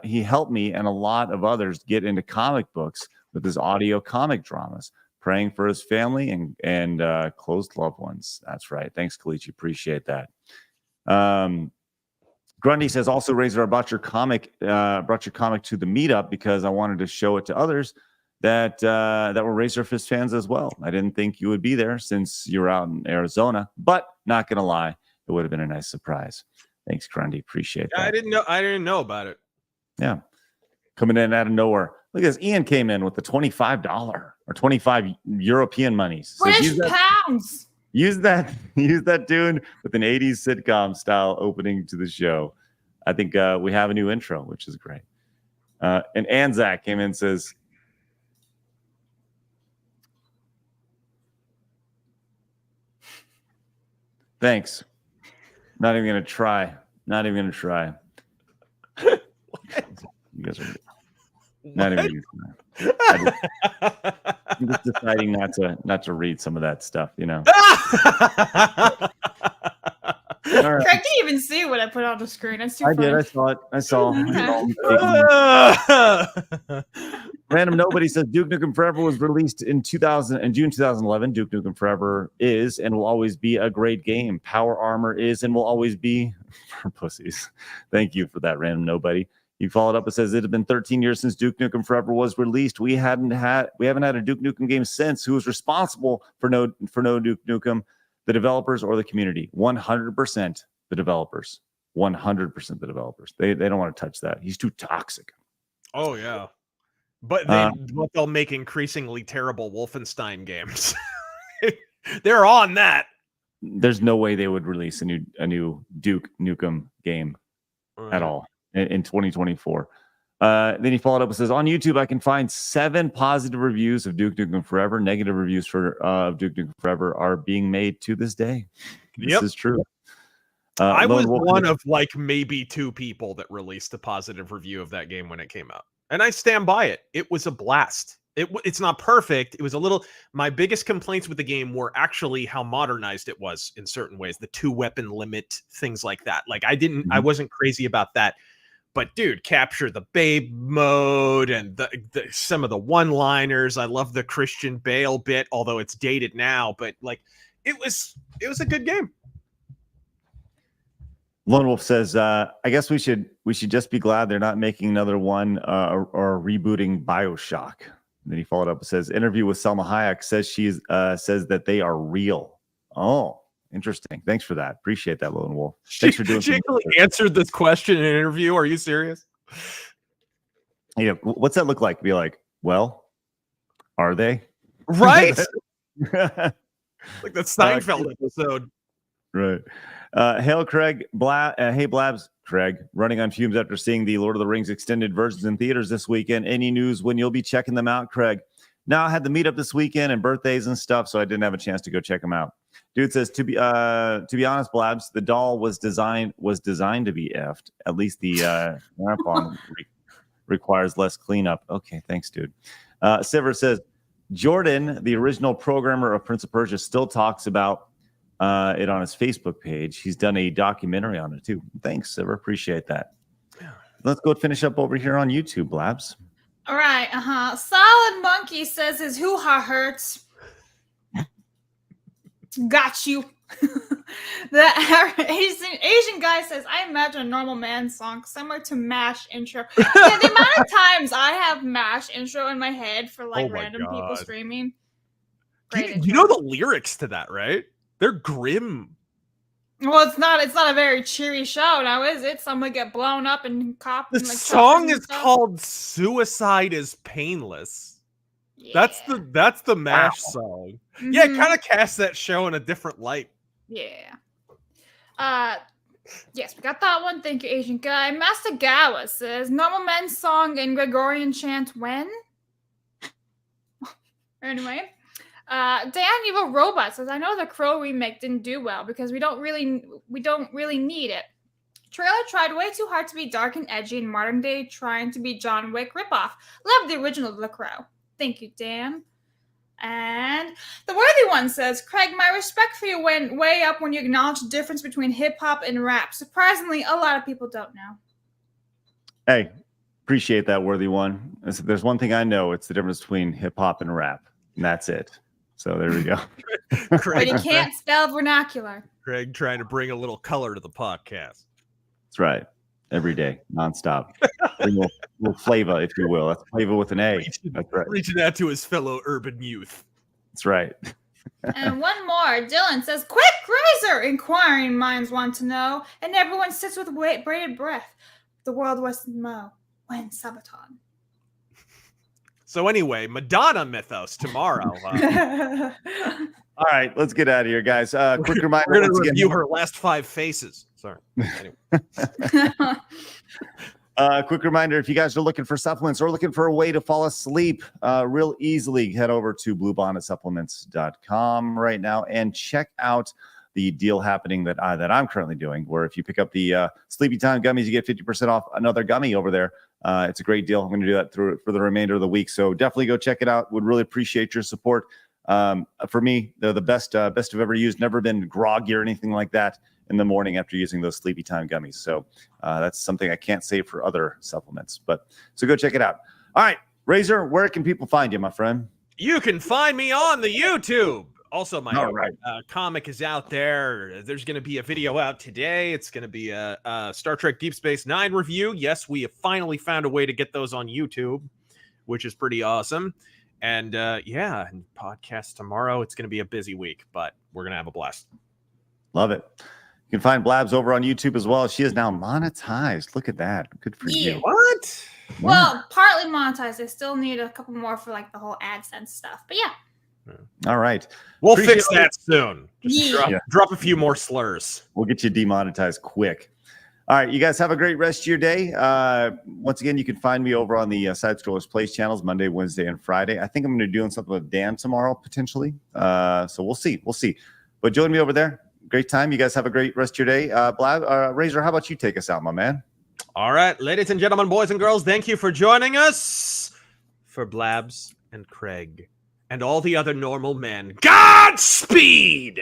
He helped me and a lot of others get into comic books with his audio comic dramas, praying for his family and close loved ones. That's right. Thanks, Kalichi. Appreciate that. Grundy says, also, Razor, I brought your comic to the meetup because I wanted to show it to others that were Razor Fist fans as well. I didn't think you would be there since you're out in Arizona, but not gonna lie, it would have been a nice surprise. Thanks, Grundy. Appreciate that. I didn't know about it. Yeah, coming in out of nowhere. Look at this. Ian came in with the $25 or 25 European monies. So British pounds. Use that tune with an 80s sitcom style opening to the show. I think we have a new intro, which is great. And Anzac came in and says, thanks. Not even going to try. You guys are not even going to try. I'm just deciding not to read some of that stuff, you know. All right. Craig didn't even see what I put on the screen. That's too funny. did. I saw it. I saw. Random Nobody says Duke Nukem Forever was released in June 2011. Duke Nukem Forever is and will always be a great game. Power Armor is and will always be for pussies. Thank you for that, Random Nobody. You followed up and says it had been 13 years since Duke Nukem Forever was released. We haven't had a Duke Nukem game since. Who is responsible for no Duke Nukem? The developers or the community? 100% the developers. 100% the developers. They don't want to touch that. He's too toxic. Oh yeah, but they'll make increasingly terrible Wolfenstein games. They're on that. There's no way they would release a new Duke Nukem game at all in 2024. Then he followed up and says, on YouTube, I can find 7 positive reviews of Duke Nukem Forever. Negative reviews for Duke Nukem Forever are being made to this day. This is true. I was one of like maybe 2 people that released a positive review of that game when it came out. And I stand by it. It was a blast. It's not perfect. It was a little... My biggest complaints with the game were actually how modernized it was in certain ways. The 2-weapon limit, things like that. Like I wasn't crazy about that. But dude, capture the babe mode and some of the one-liners. I love the Christian Bale bit, although it's dated now. But like, it was a good game. Lone Wolf says, I guess we should just be glad they're not making another one or rebooting BioShock. And then he followed up and says, interview with Selma Hayek says says that they are real. Oh, interesting. Thanks for that. Appreciate that, Lone Wolf. Thanks for doing. She actually answered this question in an interview. Are you serious? Yeah. What's that look like? Be like, well, are they? Right. Like that Steinfeld episode. Right. Hail, Craig. Hey, Blabs. Craig, running on fumes after seeing the Lord of the Rings extended versions in theaters this weekend. Any news when you'll be checking them out, Craig? Now, I had the meetup this weekend and birthdays and stuff, so I didn't have a chance to go check them out. Dude says, to be honest, Blabs, the doll was designed to be effed. At least the marathon requires less cleanup. Okay, thanks, dude. Siver says, Jordan, the original programmer of Prince of Persia, still talks about it on his Facebook page. He's done a documentary on it too. Thanks, Siver. Appreciate that. Let's go finish up over here on YouTube, Blabs. All right. Solid Monkey says his hoo-ha hurts. Got you. The Asian guy says, I imagine a normal man song similar to MASH intro. Yeah, the amount of times I have MASH intro in my head for like random people streaming. You know the lyrics to that, right? They're grim. Well, it's not a very cheery show now, is it? Someone get blown up and copped. The song is called Suicide is Painless. Yeah. That's the MASH song. Mm-hmm. Yeah, kind of cast that show in a different light. Yeah. Yes, we got that one. Thank you, Asian guy. Master Gawa says, normal men's song and Gregorian chant when? Anyway. Dan Evil Robot says, I know the Crow remake didn't do well because we don't really need it. Trailer tried way too hard to be dark and edgy in modern day, trying to be John Wick ripoff. Love the original The Crow. Thank you, Dan. And the Worthy One says, Craig, my respect for you went way up when you acknowledged the difference between hip-hop and rap. Surprisingly, a lot of people don't know. Hey, appreciate that, Worthy One. There's one thing I know. It's the difference between hip-hop and rap, and that's it. So there we go. But he can't spell vernacular. Craig trying to bring a little color to the podcast. That's right. Every day, nonstop. Bring a little flavor, if you will. That's flavor with an A. That's right. Reaching out to his fellow urban youth. That's right. And one more. Dylan says, quick, Razor! Inquiring minds want to know. And everyone sits with bated breath. The world was Mo. When Sabaton. So anyway, Madonna Mythos tomorrow. All right, let's get out of here, guys. Quick reminder. We're going to review her last 5 faces. Sorry. Anyway. Quick reminder, if you guys are looking for supplements or looking for a way to fall asleep real easily, head over to BlueBonnetSupplements.com right now and check out the deal happening that I'm currently doing, where if you pick up the Sleepy Time gummies, you get 50% off another gummy over there. It's a great deal. I'm going to do that for the remainder of the week. So definitely go check it out. Would really appreciate your support. For me, they're the best I've ever used. Never been groggy or anything like that in the morning after using those Sleepy Time gummies. So that's something I can't say for other supplements. So go check it out. All right, Razor, where can people find you, my friend? You can find me on the YouTube. Also, my right. comic is out there. There's going to be a video out today. It's going to be a Star Trek Deep Space Nine review. Yes, we have finally found a way to get those on YouTube, which is pretty awesome. And and podcast tomorrow. It's going to be a busy week, but we're going to have a blast. Love it. You can find Blabs over on YouTube as well. She is now monetized. Look at that. Good for you. What? Well, partly monetized. I still need a couple more for like the whole AdSense stuff. But yeah. All right. We'll fix that soon. Just Yeah. drop a few more slurs. We'll get you demonetized quick. All right. You guys have a great rest of your day. Once again, you can find me over on the Side Scrollers Plays channels Monday, Wednesday, and Friday. I think I'm going to be doing something with Dan tomorrow, potentially. So we'll see. We'll see. But join me over there. Great time. You guys have a great rest of your day. Razor, how about you take us out, my man? All right. Ladies and gentlemen, boys and girls, thank you for joining us. For Blabs and Craig and all the other normal men, Godspeed!